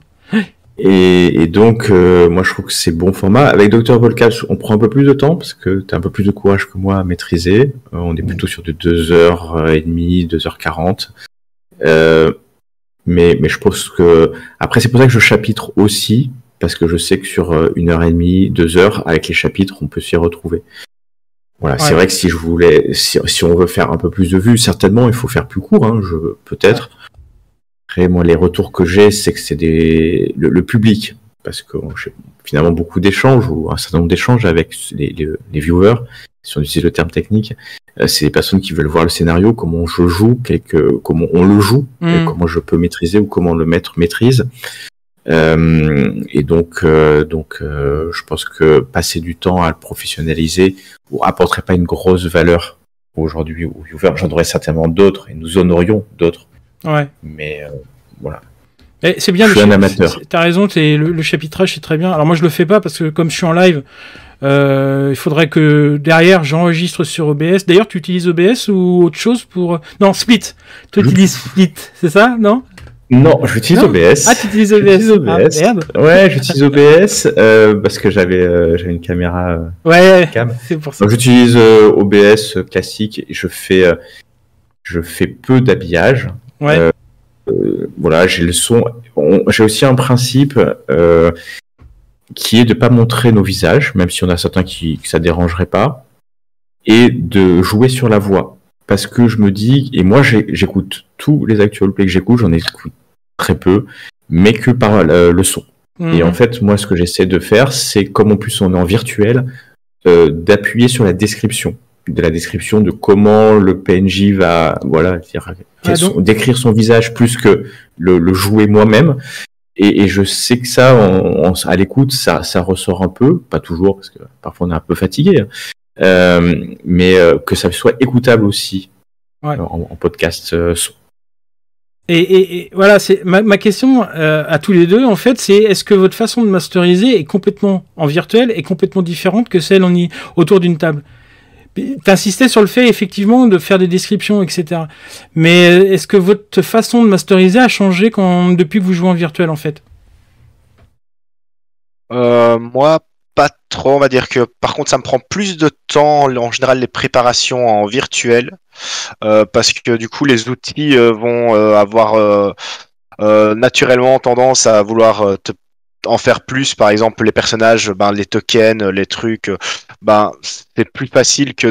Et donc, moi, je trouve que c'est bon format. Avec Dr. Volcaps, on prend un peu plus de temps parce que tu as un peu plus de courage que moi à maîtriser. On est plutôt sur de 2h30, 2h40. Mais je pense que... Après, c'est pour ça que je chapitre aussi, parce que je sais que sur 1h30, 2h, avec les chapitres, on peut s'y retrouver. Voilà, c'est vrai que si on veut faire un peu plus de vues, certainement, il faut faire plus court, hein, peut-être. Après, moi, les retours que j'ai, c'est que c'est le public, parce que j'ai finalement beaucoup d'échanges, ou un certain nombre d'échanges avec les viewers, si on utilise le terme technique. C'est des personnes qui veulent voir le scénario, comment je joue, comment on le joue, et comment je peux maîtriser, ou comment le maître maîtrise. Et donc, je pense que passer du temps à le professionnaliser apporterait pas une grosse valeur aujourd'hui aux viewers. J'en aurais certainement d'autres, et nous en aurions d'autres. Ouais. Mais voilà. Et c'est bien. Je suis un amateur. T'as raison. Le chapitrage c'est très bien. Alors moi je le fais pas parce que comme je suis en live, il faudrait que derrière j'enregistre sur OBS. D'ailleurs, tu utilises OBS ou autre chose pour Non, Split. Tu utilises Split, c'est ça, non? Non, j'utilise OBS. Ah, tu utilises OBS. Ah, merde. Ouais, j'utilise OBS parce que j'avais une caméra. Cam. C'est pour ça. Donc j'utilise OBS classique et je fais peu d'habillage. Ouais. Voilà, j'ai le son. J'ai aussi un principe qui est de pas montrer nos visages, même si on a certains que ça dérangerait pas, et de jouer sur la voix. Parce que je me dis, et moi j'écoute tous les actual play que j'écoute, j'en écoute très peu, mais que par le son. Et en fait, moi ce que j'essaie de faire, c'est comme en plus on est en virtuel, d'appuyer sur la description. De comment le PNJ va, voilà, décrire son visage plus que le jouer moi-même. Et je sais que ça, à l'écoute, ça ressort un peu, pas toujours, parce que parfois on est un peu fatigué, mais que ça soit écoutable aussi en podcast son. Et voilà, c'est ma question à tous les deux, en fait, c'est est-ce que votre façon de masteriser est complètement en virtuel et complètement différente que celle autour d'une table? T'insistais sur le fait, effectivement, de faire des descriptions, etc. Mais est-ce que votre façon de masteriser a changé depuis que vous jouez en virtuel, en fait? Moi, pas trop. On va dire que, par contre, ça me prend plus de temps, en général, les préparations en virtuel, parce que, du coup, les outils vont avoir naturellement tendance à vouloir en faire plus. Par exemple, les personnages, les tokens, les trucs, c'est plus facile que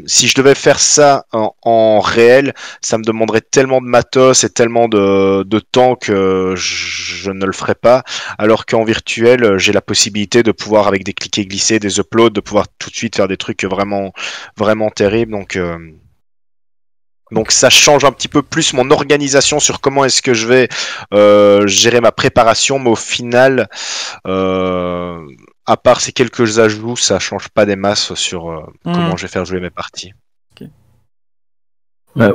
si je devais faire ça en réel, ça me demanderait tellement de matos et tellement de temps que je ne le ferais pas. Alors qu'en virtuel, j'ai la possibilité de pouvoir, avec des cliquer glisser, des uploads, de pouvoir tout de suite faire des trucs vraiment, vraiment terribles. Donc ça change un petit peu plus mon organisation sur comment est-ce que je vais gérer ma préparation, mais au final, à part ces quelques ajouts, ça change pas des masses sur comment je vais faire jouer mes parties. Okay.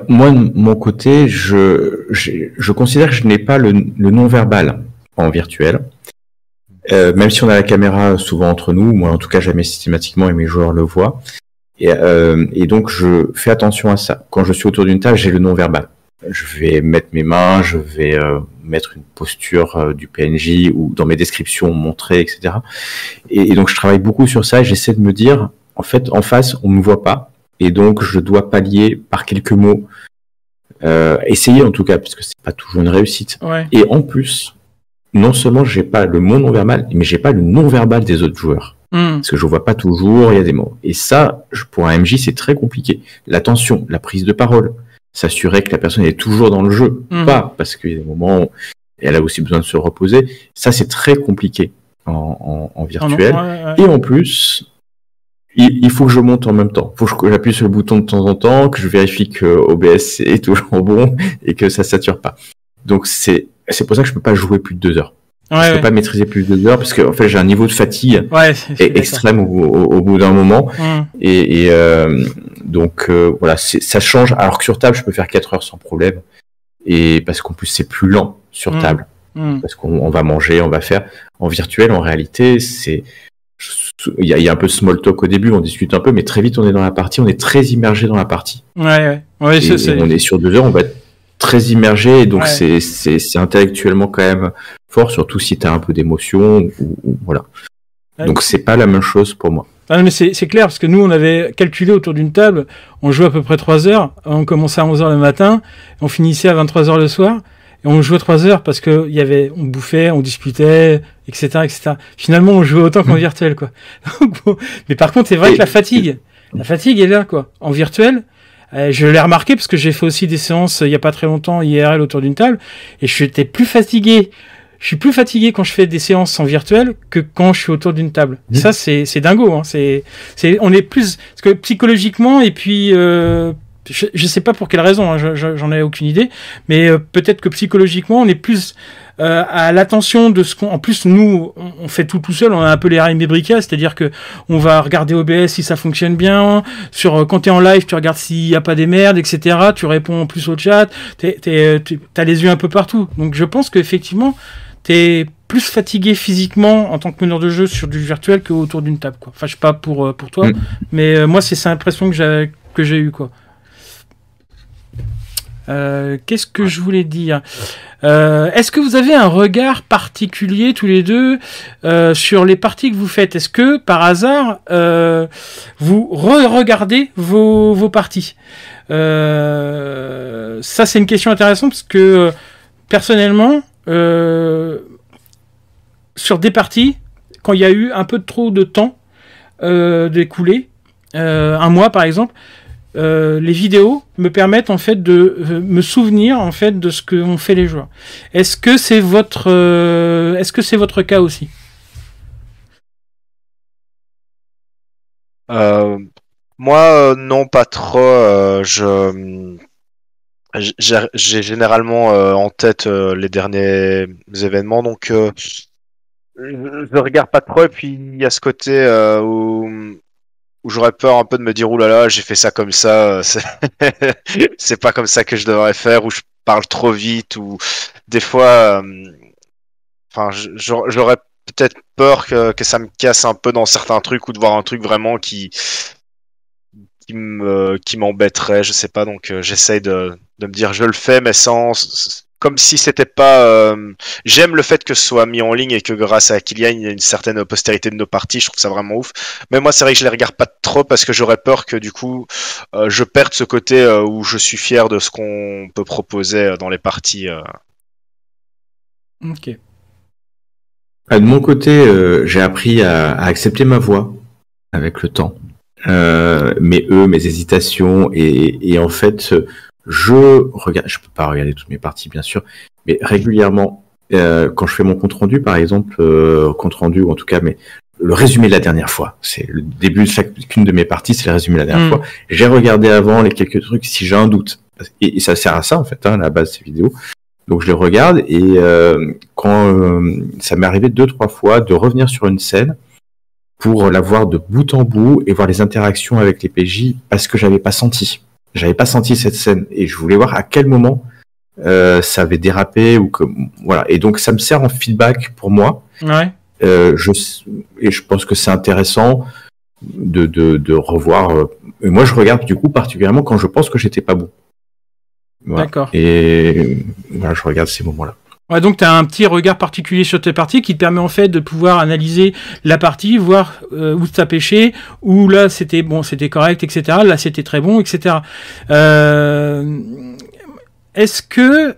Moi, de mon côté, je considère que je n'ai pas le non-verbal en virtuel. Même si on a la caméra souvent entre nous, moi en tout cas jamais systématiquement et mes joueurs le voient. Et donc je fais attention à ça. Quand je suis autour d'une table, j'ai le non-verbal. Je vais mettre mes mains, je vais mettre une posture du PNJ ou dans mes descriptions montrer, etc. Et donc je travaille beaucoup sur ça et j'essaie de me dire, en fait, en face, on ne me voit pas. Et donc je dois pallier par quelques mots. Essayer en tout cas, parce que c'est pas toujours une réussite. Ouais. Et en plus, non seulement j'ai pas le mot non-verbal, mais j'ai pas le non-verbal des autres joueurs. Parce que je vois pas toujours, il y a des mots. Et ça, pour un MJ, c'est très compliqué. L'attention, la prise de parole, s'assurer que la personne est toujours dans le jeu, pas parce qu'il y a des moments où elle a aussi besoin de se reposer. Ça, c'est très compliqué en virtuel. Et en plus, il faut que je monte en même temps. Il faut que j'appuie sur le bouton de temps en temps, que je vérifie que OBS est toujours bon et que ça sature pas. Donc c'est pour ça que je peux pas jouer plus de 2 heures. Je peux pas maîtriser plus de 2 heures parce que en fait j'ai un niveau de fatigue extrême au bout d'un moment et donc voilà, ça change. Alors que sur table je peux faire 4 heures sans problème et parce qu'en plus c'est plus lent sur table parce qu'on va manger, on va faire. En virtuel en réalité il y a un peu de small talk au début, on discute un peu, mais très vite on est dans la partie, on est très immergé dans la partie. On est sur 2 heures, on va très immergé, et donc Ouais. c'est intellectuellement quand même fort, surtout si tu as un peu d'émotion, ou voilà. Donc c'est pas la même chose pour moi. Ah non, mais c'est clair, parce que nous, on avait calculé autour d'une table, on jouait à peu près 3 heures, on commençait à 11 heures le matin, on finissait à 23 heures le soir, et on jouait 3 heures parce que on bouffait, on discutait, etc., etc. Finalement, on jouait autant qu'en virtuel, quoi. Donc, bon. Mais par contre, c'est vrai que la fatigue est là, quoi. En virtuel, je l'ai remarqué parce que j'ai fait aussi des séances il y a pas très longtemps IRL autour d'une table, et j'étais plus fatigué. Je suis plus fatigué quand je fais des séances en virtuel que quand je suis autour d'une table. Ça, c'est dingo. Hein. On est plus parce que psychologiquement et puis je sais pas pour quelle raison. Hein, j'en ai aucune idée. Mais peut-être que psychologiquement, on est plus à l'attention de ce qu'on. En plus, nous, on fait tout seul. On a un peu les rails briquets, c'est-à-dire que on va regarder OBS si ça fonctionne bien. Quand t'es en live, tu regardes s'il y a pas des merdes, etc. Tu réponds en plus au chat. T'as les yeux un peu partout. Donc, je pense qu'effectivement t'es plus fatigué physiquement en tant que meneur de jeu sur du virtuel qu'autour d'une table, quoi. Enfin, je sais pas pour toi, mais moi, c'est cette impression que j'ai eu, quoi. Qu'est-ce que je voulais dire est-ce que vous avez un regard particulier tous les deux sur les parties que vous faites? Est-ce que par hasard vous regardez vos parties? Ça, c'est une question intéressante parce que personnellement, sur des parties, quand il y a eu un peu trop de temps d'écouler, un mois par exemple, les vidéos me permettent en fait de me souvenir en fait de ce qu'ont fait les joueurs. Est-ce que c'est votre cas aussi? Moi, non, pas trop. J'ai généralement en tête les derniers événements, donc je regarde pas trop. Et puis il y a ce côté où j'aurais peur un peu de me dire, ouh là là, j'ai fait ça comme ça, c'est pas comme ça que je devrais faire, ou je parle trop vite, ou des fois, enfin, j'aurais peut-être peur que ça me casse un peu dans certains trucs, ou de voir un truc vraiment qui m'embêterait, je sais pas. Donc j'essaye de me dire je le fais, mais sans comme si c'était pas. J'aime le fait que ce soit mis en ligne et que grâce à Kylian il y a une certaine postérité de nos parties. Je trouve ça vraiment ouf. Mais moi c'est vrai que je les regarde pas trop parce que j'aurais peur que du coup je perde ce côté où je suis fier de ce qu'on peut proposer dans les parties. Ok. De mon côté, j'ai appris à accepter ma voix avec le temps. Mes hésitations, et en fait, je peux pas regarder toutes mes parties bien sûr, mais régulièrement, quand je fais mon compte rendu par exemple, compte rendu, ou en tout cas, mais le résumé de la dernière fois, c'est le début de chacune de mes parties, c'est le résumé de la dernière fois. J'ai regardé avant les quelques trucs si j'ai un doute, et ça sert à ça en fait, à la base de ces vidéos. Donc je les regarde, et quand ça m'est arrivé 2-3 fois de revenir sur une scène pour la voir de bout en bout et voir les interactions avec les PJ, parce que j'avais pas senti cette scène, et je voulais voir à quel moment ça avait dérapé, ou que voilà. Et donc ça me sert en feedback pour moi. Ouais. Je pense que c'est intéressant de revoir. Et moi je regarde du coup particulièrement quand je pense que j'étais pas bon. Voilà. D'accord. Et voilà, je regarde ces moments-là. Ouais, donc tu as un petit regard particulier sur tes parties qui te permet en fait de pouvoir analyser la partie, voir où tu as pêché, où là c'était correct, etc. Là c'était très bon, etc. Est-ce que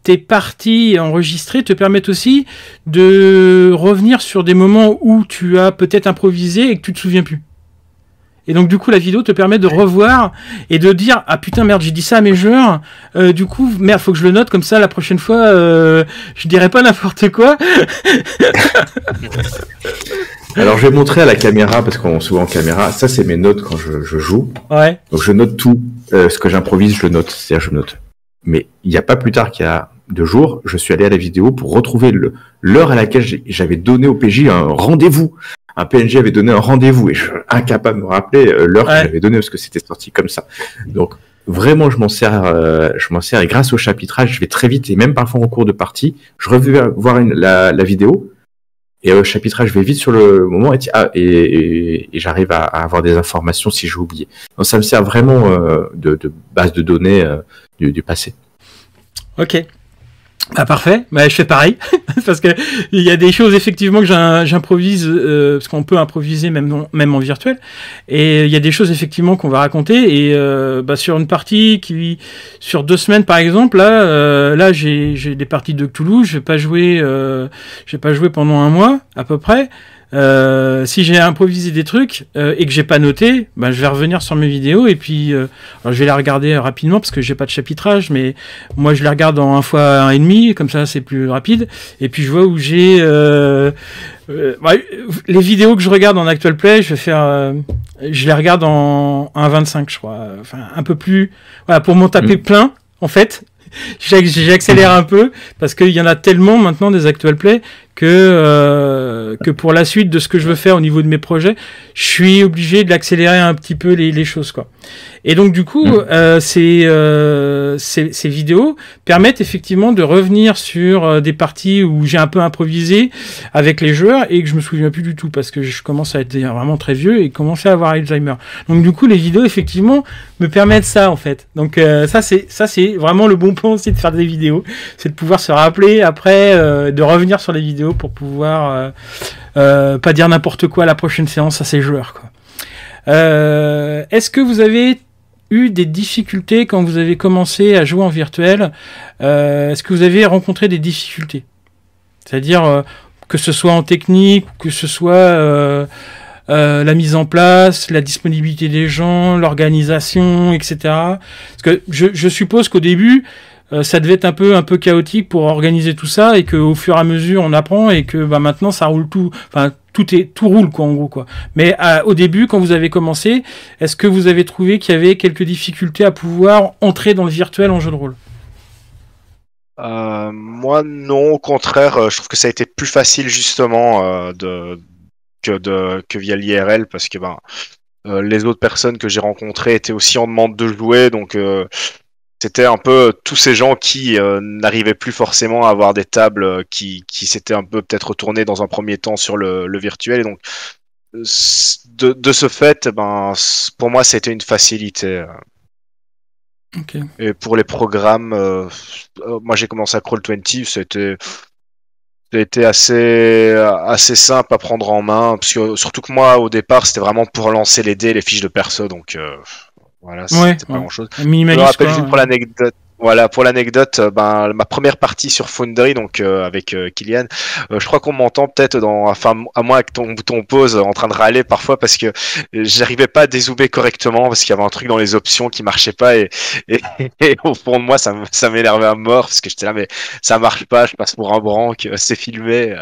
tes parties enregistrées te permettent aussi de revenir sur des moments où tu as peut-être improvisé et que tu te souviens plus? Et donc du coup la vidéo te permet de revoir et de dire ah putain merde j'ai dit ça à mes joueurs, du coup merde faut que je le note comme ça la prochaine fois je dirai pas n'importe quoi. Alors je vais montrer à la caméra, parce qu'on se voit en caméra, ça c'est mes notes quand je joue. Ouais. Donc je note tout, ce que j'improvise je le note, c'est-à-dire je note. Mais il n'y a pas plus tard qu'il y a 2 jours, je suis allé à la vidéo pour retrouver l'heure à laquelle j'avais donné au PJ un rendez-vous. Un PNJ avait donné un rendez-vous, et je suis incapable de me rappeler l'heure que j'avais donnée, parce que c'était sorti comme ça. Donc vraiment je m'en sers, et grâce au chapitrage je vais très vite, et même parfois en cours de partie je reviens voir la vidéo, Et au chapitrage, je vais vite sur le moment et j'arrive à avoir des informations si j'ai oublié. Donc ça me sert vraiment de base de données du passé. Ok. Ah, parfait, bah, je fais pareil parce que il y a des choses effectivement que j'improvise parce qu'on peut improviser même en virtuel, et il y a des choses effectivement qu'on va raconter, et sur une partie sur 2 semaines par exemple, là j'ai des parties de Cthulhu, j'ai pas joué pendant 1 mois à peu près. Si j'ai improvisé des trucs et que j'ai pas noté, je vais revenir sur mes vidéos, et puis alors je vais les regarder rapidement parce que j'ai pas de chapitrage, mais moi je les regarde en 1 fois 1,5, comme ça c'est plus rapide, et puis je vois où j'ai les vidéos que je regarde en Actual Play, je les regarde en 1,25 je crois, enfin un peu plus, voilà, pour m'en taper plein en fait. J'accélère un peu parce qu'il y en a tellement maintenant des Actual Play que pour la suite de ce que je veux faire au niveau de mes projets, je suis obligé de l'accélérer un petit peu les choses, quoi. Et donc du coup, ces vidéos permettent effectivement de revenir sur des parties où j'ai un peu improvisé avec les joueurs et que je me souviens plus du tout parce que je commence à être vraiment très vieux et commencer à avoir Alzheimer. Donc du coup, les vidéos effectivement me permettent ça en fait. Donc ça c'est vraiment le bon plan aussi de faire des vidéos, c'est de pouvoir se rappeler après, de revenir sur les vidéos pour pouvoir pas dire n'importe quoi à la prochaine séance à ces joueurs, quoi. Est-ce que vous avez eu des difficultés quand vous avez commencé à jouer en virtuel? Est-ce que vous avez rencontré des difficultés? C'est-à-dire que ce soit en technique, que ce soit la mise en place, la disponibilité des gens, l'organisation, etc. Parce que je suppose qu'au début, ça devait être un peu chaotique pour organiser tout ça, et qu'au fur et à mesure on apprend, et que maintenant ça roule tout, enfin tout roule, quoi, en gros, quoi. Mais au début, quand vous avez commencé, est-ce que vous avez trouvé qu'il y avait quelques difficultés à pouvoir entrer dans le virtuel en jeu de rôle? Moi non, au contraire, je trouve que ça a été plus facile justement que via l'IRL, parce que les autres personnes que j'ai rencontrées étaient aussi en demande de jouer, donc c'était un peu tous ces gens qui n'arrivaient plus forcément à avoir des tables qui s'étaient un peu peut-être retournées dans un premier temps sur le virtuel, et donc de ce fait, pour moi c'était une facilité. Okay. Et pour les programmes, moi j'ai commencé à Roll20, c'était assez simple à prendre en main, parce que surtout que moi au départ c'était vraiment pour lancer les dés, les fiches de perso, donc voilà, c'était pas grand chose. Je me rappelle juste pour l'anecdote. Voilà, pour l'anecdote, ma première partie sur Foundry, donc avec Kylian, je crois qu'on m'entend peut-être à moins que ton pause en train de râler parfois, parce que j'arrivais pas à dézoomer correctement, parce qu'il y avait un truc dans les options qui marchait pas, et au fond de moi ça m'énervait à mort, parce que j'étais là, mais ça marche pas, je passe pour un branque, c'est filmé.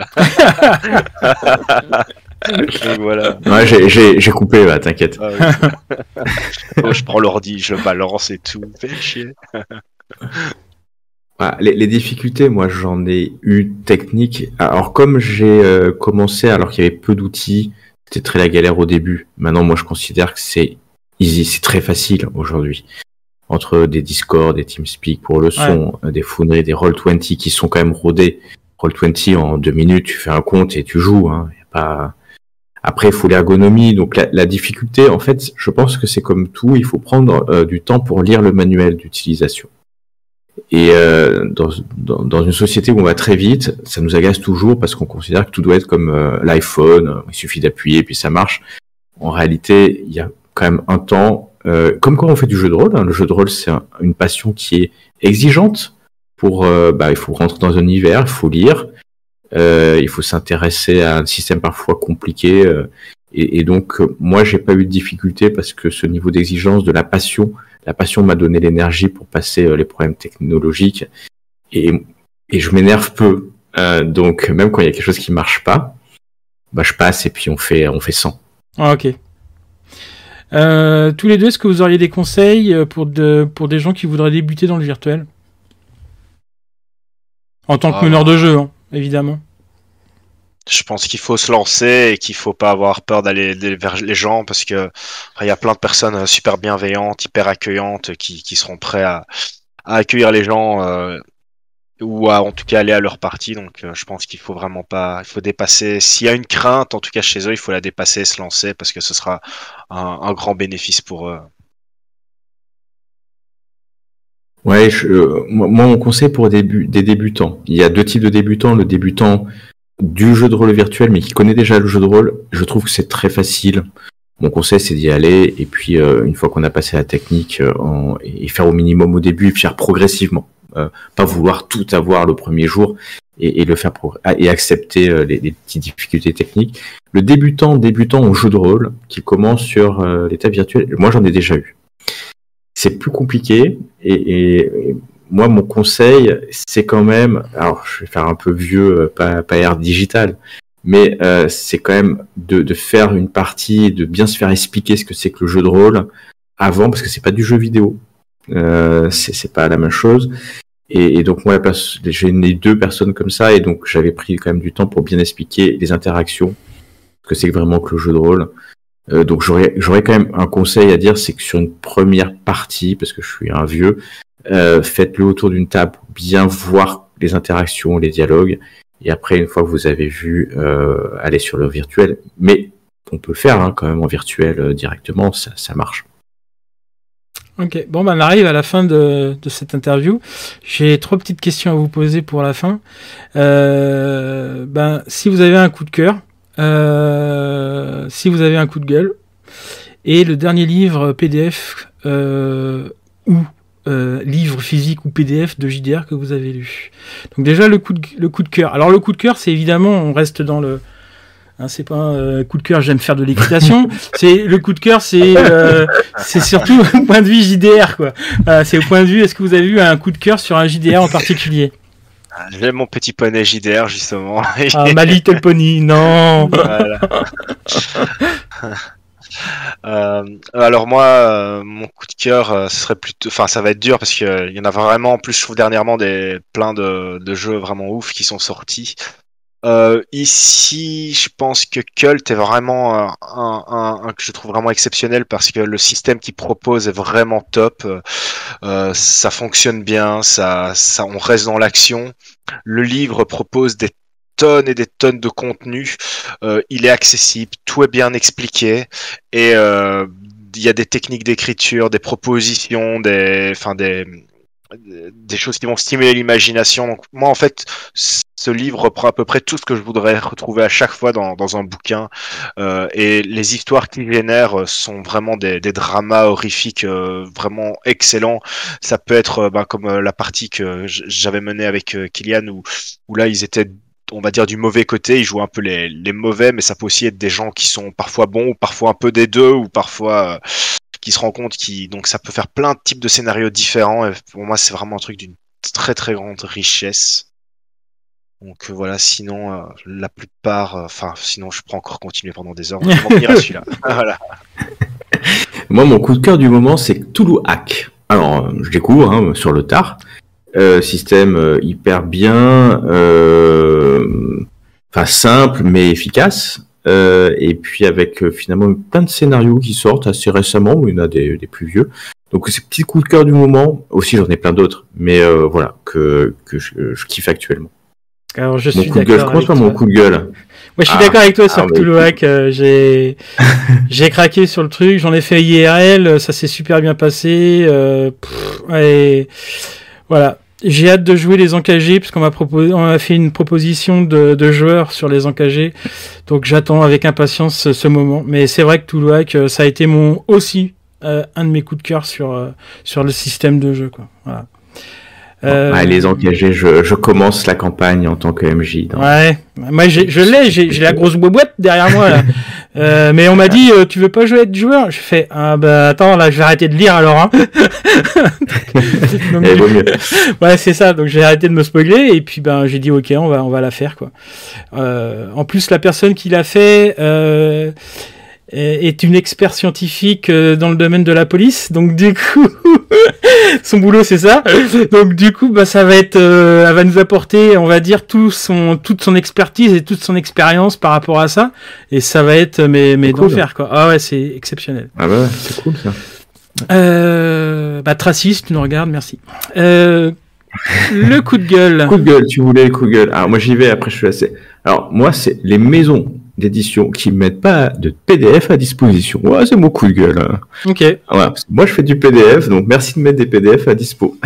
Donc voilà. Ouais, j'ai coupé, t'inquiète. Ah oui. Oh, je prends l'ordi, je balance et tout. Fais chier. Les difficultés, moi j'en ai eu techniques. Alors comme j'ai commencé alors qu'il y avait peu d'outils, c'était très la galère au début. Maintenant, moi je considère que c'est easy, c'est très facile aujourd'hui. Entre des Discord, des TeamSpeak pour le son, des Foundry, des Roll20 qui sont quand même rodés. Roll20 en 2 minutes, tu fais un compte et tu joues. Y a pas... Après, il faut l'ergonomie. Donc la difficulté, en fait, je pense que c'est comme tout, il faut prendre du temps pour lire le manuel d'utilisation. Et dans une société où on va très vite, ça nous agace toujours parce qu'on considère que tout doit être comme l'iPhone, il suffit d'appuyer et puis ça marche. En réalité, il y a quand même un temps, comme quand on fait du jeu de rôle, le jeu de rôle c'est une passion qui est exigeante pour, il faut rentrer dans un univers, il faut lire, il faut s'intéresser à un système parfois compliqué, et donc moi j'ai pas eu de difficulté parce que ce niveau d'exigence de la passion m'a donné l'énergie pour passer les problèmes technologiques, et je m'énerve peu, donc même quand il y a quelque chose qui marche pas, je passe et puis on fait 100. Ah, ok. Tous les deux, est-ce que vous auriez des conseils pour des gens qui voudraient débuter dans le virtuel? En tant que meneur de jeu, hein, évidemment. Je pense qu'il faut se lancer et qu'il faut pas avoir peur d'aller vers les gens, parce que il y a plein de personnes super bienveillantes, hyper accueillantes, qui seront prêts à accueillir les gens en tout cas aller à leur partie. Donc je pense qu'il faut vraiment pas, il faut dépasser. S'il y a une crainte, en tout cas chez eux, il faut la dépasser, se lancer parce que ce sera un grand bénéfice pour eux. Ouais, moi, mon conseil pour des débutants, il y a deux types de débutants. Le débutant du jeu de rôle virtuel, mais qui connaît déjà le jeu de rôle, je trouve que c'est très facile. Mon conseil, c'est d'y aller, et puis une fois qu'on a passé la technique, et faire au minimum au début, et faire progressivement. Pas vouloir tout avoir le premier jour, et le faire et accepter les petites difficultés techniques. Le débutant au jeu de rôle, qui commence sur l'état virtuel, moi j'en ai déjà eu. C'est plus compliqué, et moi mon conseil, c'est quand même, alors je vais faire un peu vieux, pas air digital, mais c'est quand même de faire une partie, de bien se faire expliquer ce que c'est que le jeu de rôle avant, parce que c'est pas du jeu vidéo, c'est pas la même chose. Et donc moi, j'ai eu 2 personnes comme ça, et donc j'avais pris quand même du temps pour bien expliquer les interactions, ce que c'est vraiment que le jeu de rôle. Donc j'aurais quand même un conseil à dire, c'est que sur une première partie, parce que je suis un vieux, faites-le autour d'une table, bien voir les interactions, les dialogues, et après, une fois que vous avez vu, aller sur le virtuel. Mais on peut le faire quand même en virtuel directement, ça marche. Ok, bon, on arrive à la fin de cette interview. J'ai 3 petites questions à vous poser pour la fin. Si vous avez un coup de cœur, si vous avez un coup de gueule, et le dernier livre PDF ou livre physique ou PDF de JDR que vous avez lu. Donc déjà le coup de cœur. Alors le coup de cœur, c'est évidemment, on reste dans le... c'est pas un coup de cœur, j'aime faire de l'équitation. C'est le coup de cœur, c'est surtout au point de vue JDR, quoi. C'est au point de vue, est-ce que vous avez eu un coup de cœur sur un JDR en particulier? J'aime mon petit poney JDR justement. My Little Pony, non. Voilà. Alors moi, mon coup de cœur, ce serait plutôt, enfin ça va être dur parce que il y en a vraiment. En plus, je trouve dernièrement plein de jeux vraiment ouf qui sont sortis. Ici, je pense que Cult est vraiment un que je trouve vraiment exceptionnel parce que le système qu'il propose est vraiment top. Ça fonctionne bien, on reste dans l'action. Le livre propose des tonnes et des tonnes de contenu. Il est accessible, tout est bien expliqué et il y a des techniques d'écriture, des propositions, des choses qui vont stimuler l'imagination. Donc moi en fait, ce livre reprend à peu près tout ce que je voudrais retrouver à chaque fois dans un bouquin. Et les histoires qu'il génère sont vraiment des dramas horrifiques vraiment excellents. Ça peut être comme la partie que j'avais menée avec Kylian où là ils étaient, on va dire, du mauvais côté, ils jouent un peu les mauvais, mais ça peut aussi être des gens qui sont parfois bons, ou parfois un peu des deux, ou parfois qui se rendent compte donc ça peut faire plein de types de scénarios différents, et pour moi c'est vraiment un truc d'une très très grande richesse. Donc voilà, sinon la plupart, sinon je pourrais encore continuer pendant des heures, on va venir à celui-là. Voilà. Moi, mon coup de cœur du moment, c'est Cthulhu Hack. Alors, je découvre sur le tard. Système hyper bien, simple mais efficace, et puis avec finalement plein de scénarios qui sortent assez récemment, mais il y en a des plus vieux. Donc c'est petit coup de cœur du moment. Aussi j'en ai plein d'autres, mais voilà que je kiffe actuellement. Alors je mon suis coup de gueule, comment mon coup de gueule. Moi je suis d'accord avec toi sur Cthulhu Hack. J'ai craqué sur le truc, j'en ai fait IRL, ça s'est super bien passé. Et voilà. J'ai hâte de jouer les encagés parce on m'a fait une proposition de joueurs sur les encagés, donc j'attends avec impatience ce moment. Mais c'est vrai que Cthulhu Hack, ça a été aussi un de mes coups de cœur sur le système de jeu, quoi. Voilà. Les engagés, je commence la campagne en tant que MJ. Ouais, moi j'ai la grosse boîte derrière moi là. Mais on m'a dit tu veux pas jouer être joueur? Je fais attends là je vais arrêter de lire alors hein. Donc, ouais c'est ça, donc j'ai arrêté de me spoiler et puis j'ai dit ok on va la faire quoi. En plus la personne qui l'a fait est une expert scientifique dans le domaine de la police, donc du coup son boulot c'est ça, donc du coup ça va être elle va nous apporter on va dire toute son expertise et toute son expérience par rapport à ça, et ça va être mais cool, d'enfer quoi. Ah ouais c'est exceptionnel. Ah bah c'est cool ça. Tracy si tu nous regardes merci. Le coup de gueule. Coup de gueule, tu voulais le coup de gueule. Alors moi j'y vais, après je suis assez. Alors moi c'est les maisons d'édition qui ne mettent pas de PDF à disposition. Ouais, c'est mon coup de gueule. Hein. Ok. Voilà, moi je fais du PDF, donc merci de mettre des PDF à dispo.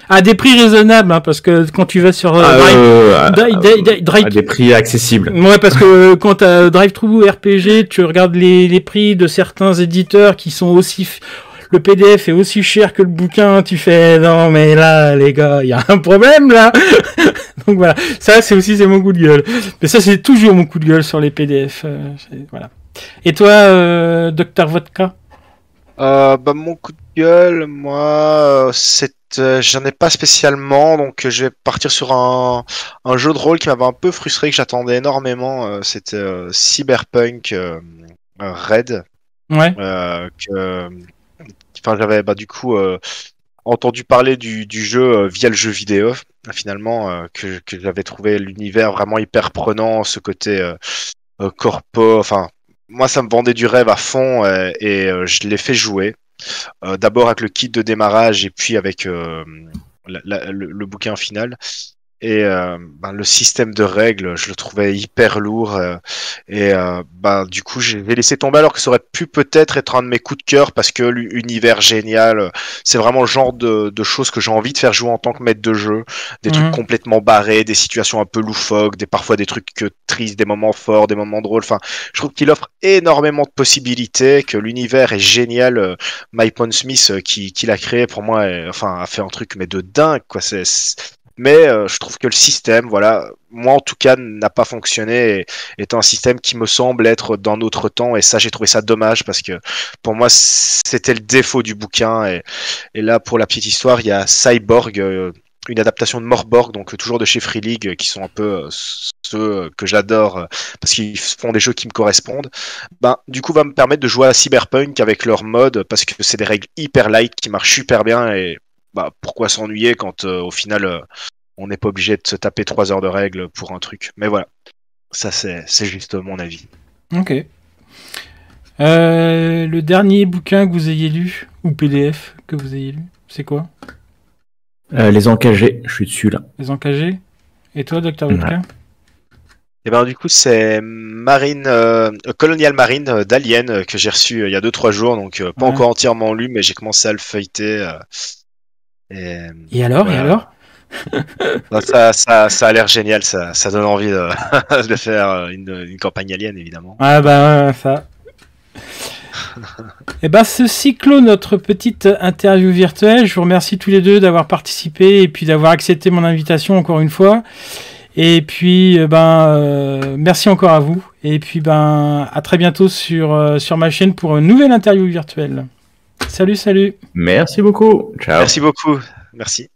À des prix raisonnables, hein, parce que quand tu vas sur à Drive... des prix accessibles. Ouais, parce que quand t'as DriveThru RPG, tu regardes les prix de certains éditeurs qui sont aussi... Le PDF est aussi cher que le bouquin, tu fais non mais là les gars, il y a un problème là. Donc voilà, ça c'est mon coup de gueule. Mais ça c'est toujours mon coup de gueule sur les PDF. Voilà. Et toi, Dr Vodka? Mon coup de gueule, moi, j'en ai pas spécialement, donc je vais partir sur un jeu de rôle qui m'avait un peu frustré, que j'attendais énormément. C'était Cyberpunk Red. Ouais. J'avais du coup entendu parler du jeu via le jeu vidéo, finalement, que j'avais trouvé l'univers vraiment hyper prenant, ce côté corpo, enfin, moi ça me vendait du rêve à fond et je l'ai fait jouer. D'abord avec le kit de démarrage et puis avec le bouquin final. Et le système de règles, je le trouvais hyper lourd. Du coup, j'ai laissé tomber alors que ça aurait pu peut-être être un de mes coups de cœur parce que l'univers génial, c'est vraiment le genre de choses que j'ai envie de faire jouer en tant que maître de jeu. Des trucs complètement barrés, des situations un peu loufoques, parfois des trucs tristes, des moments forts, des moments drôles. Enfin, je trouve qu'il offre énormément de possibilités, que l'univers est génial. Mike Pondsmith qui l'a créé pour moi, a fait un truc mais de dingue quoi. Mais je trouve que le système, voilà, moi en tout cas, n'a pas fonctionné et est un système qui me semble être d'un autre temps. Et ça, j'ai trouvé ça dommage parce que pour moi, c'était le défaut du bouquin. Et là, pour la petite histoire, il y a Cyborg, une adaptation de Morborg, donc toujours de chez Free League, qui sont un peu ceux que j'adore parce qu'ils font des jeux qui me correspondent. Du coup, va me permettre de jouer à Cyberpunk avec leur mode parce que c'est des règles hyper light qui marchent super bien et pourquoi s'ennuyer quand au final on n'est pas obligé de se taper 3 heures de règles pour un truc. Mais voilà, ça c'est juste mon avis. Ok. Le dernier bouquin que vous ayez lu, ou PDF que vous ayez lu, c'est quoi? Les Encagés, je suis dessus là. Les Encagés. Et toi, Dr Vodka? Et du coup, c'est Colonial Marine d'Alien que j'ai reçu il y a 2-3 jours, donc pas encore entièrement lu, mais j'ai commencé à le feuilleter. Et alors, ça a l'air génial, ça donne envie de faire une campagne Alien, évidemment. Ah ça. Et ceci clôt notre petite interview virtuelle. Je vous remercie tous les deux d'avoir participé et puis d'avoir accepté mon invitation encore une fois. Et puis merci encore à vous. Et puis à très bientôt sur ma chaîne pour une nouvelle interview virtuelle. Salut. Merci beaucoup. Ciao. Merci beaucoup. Merci.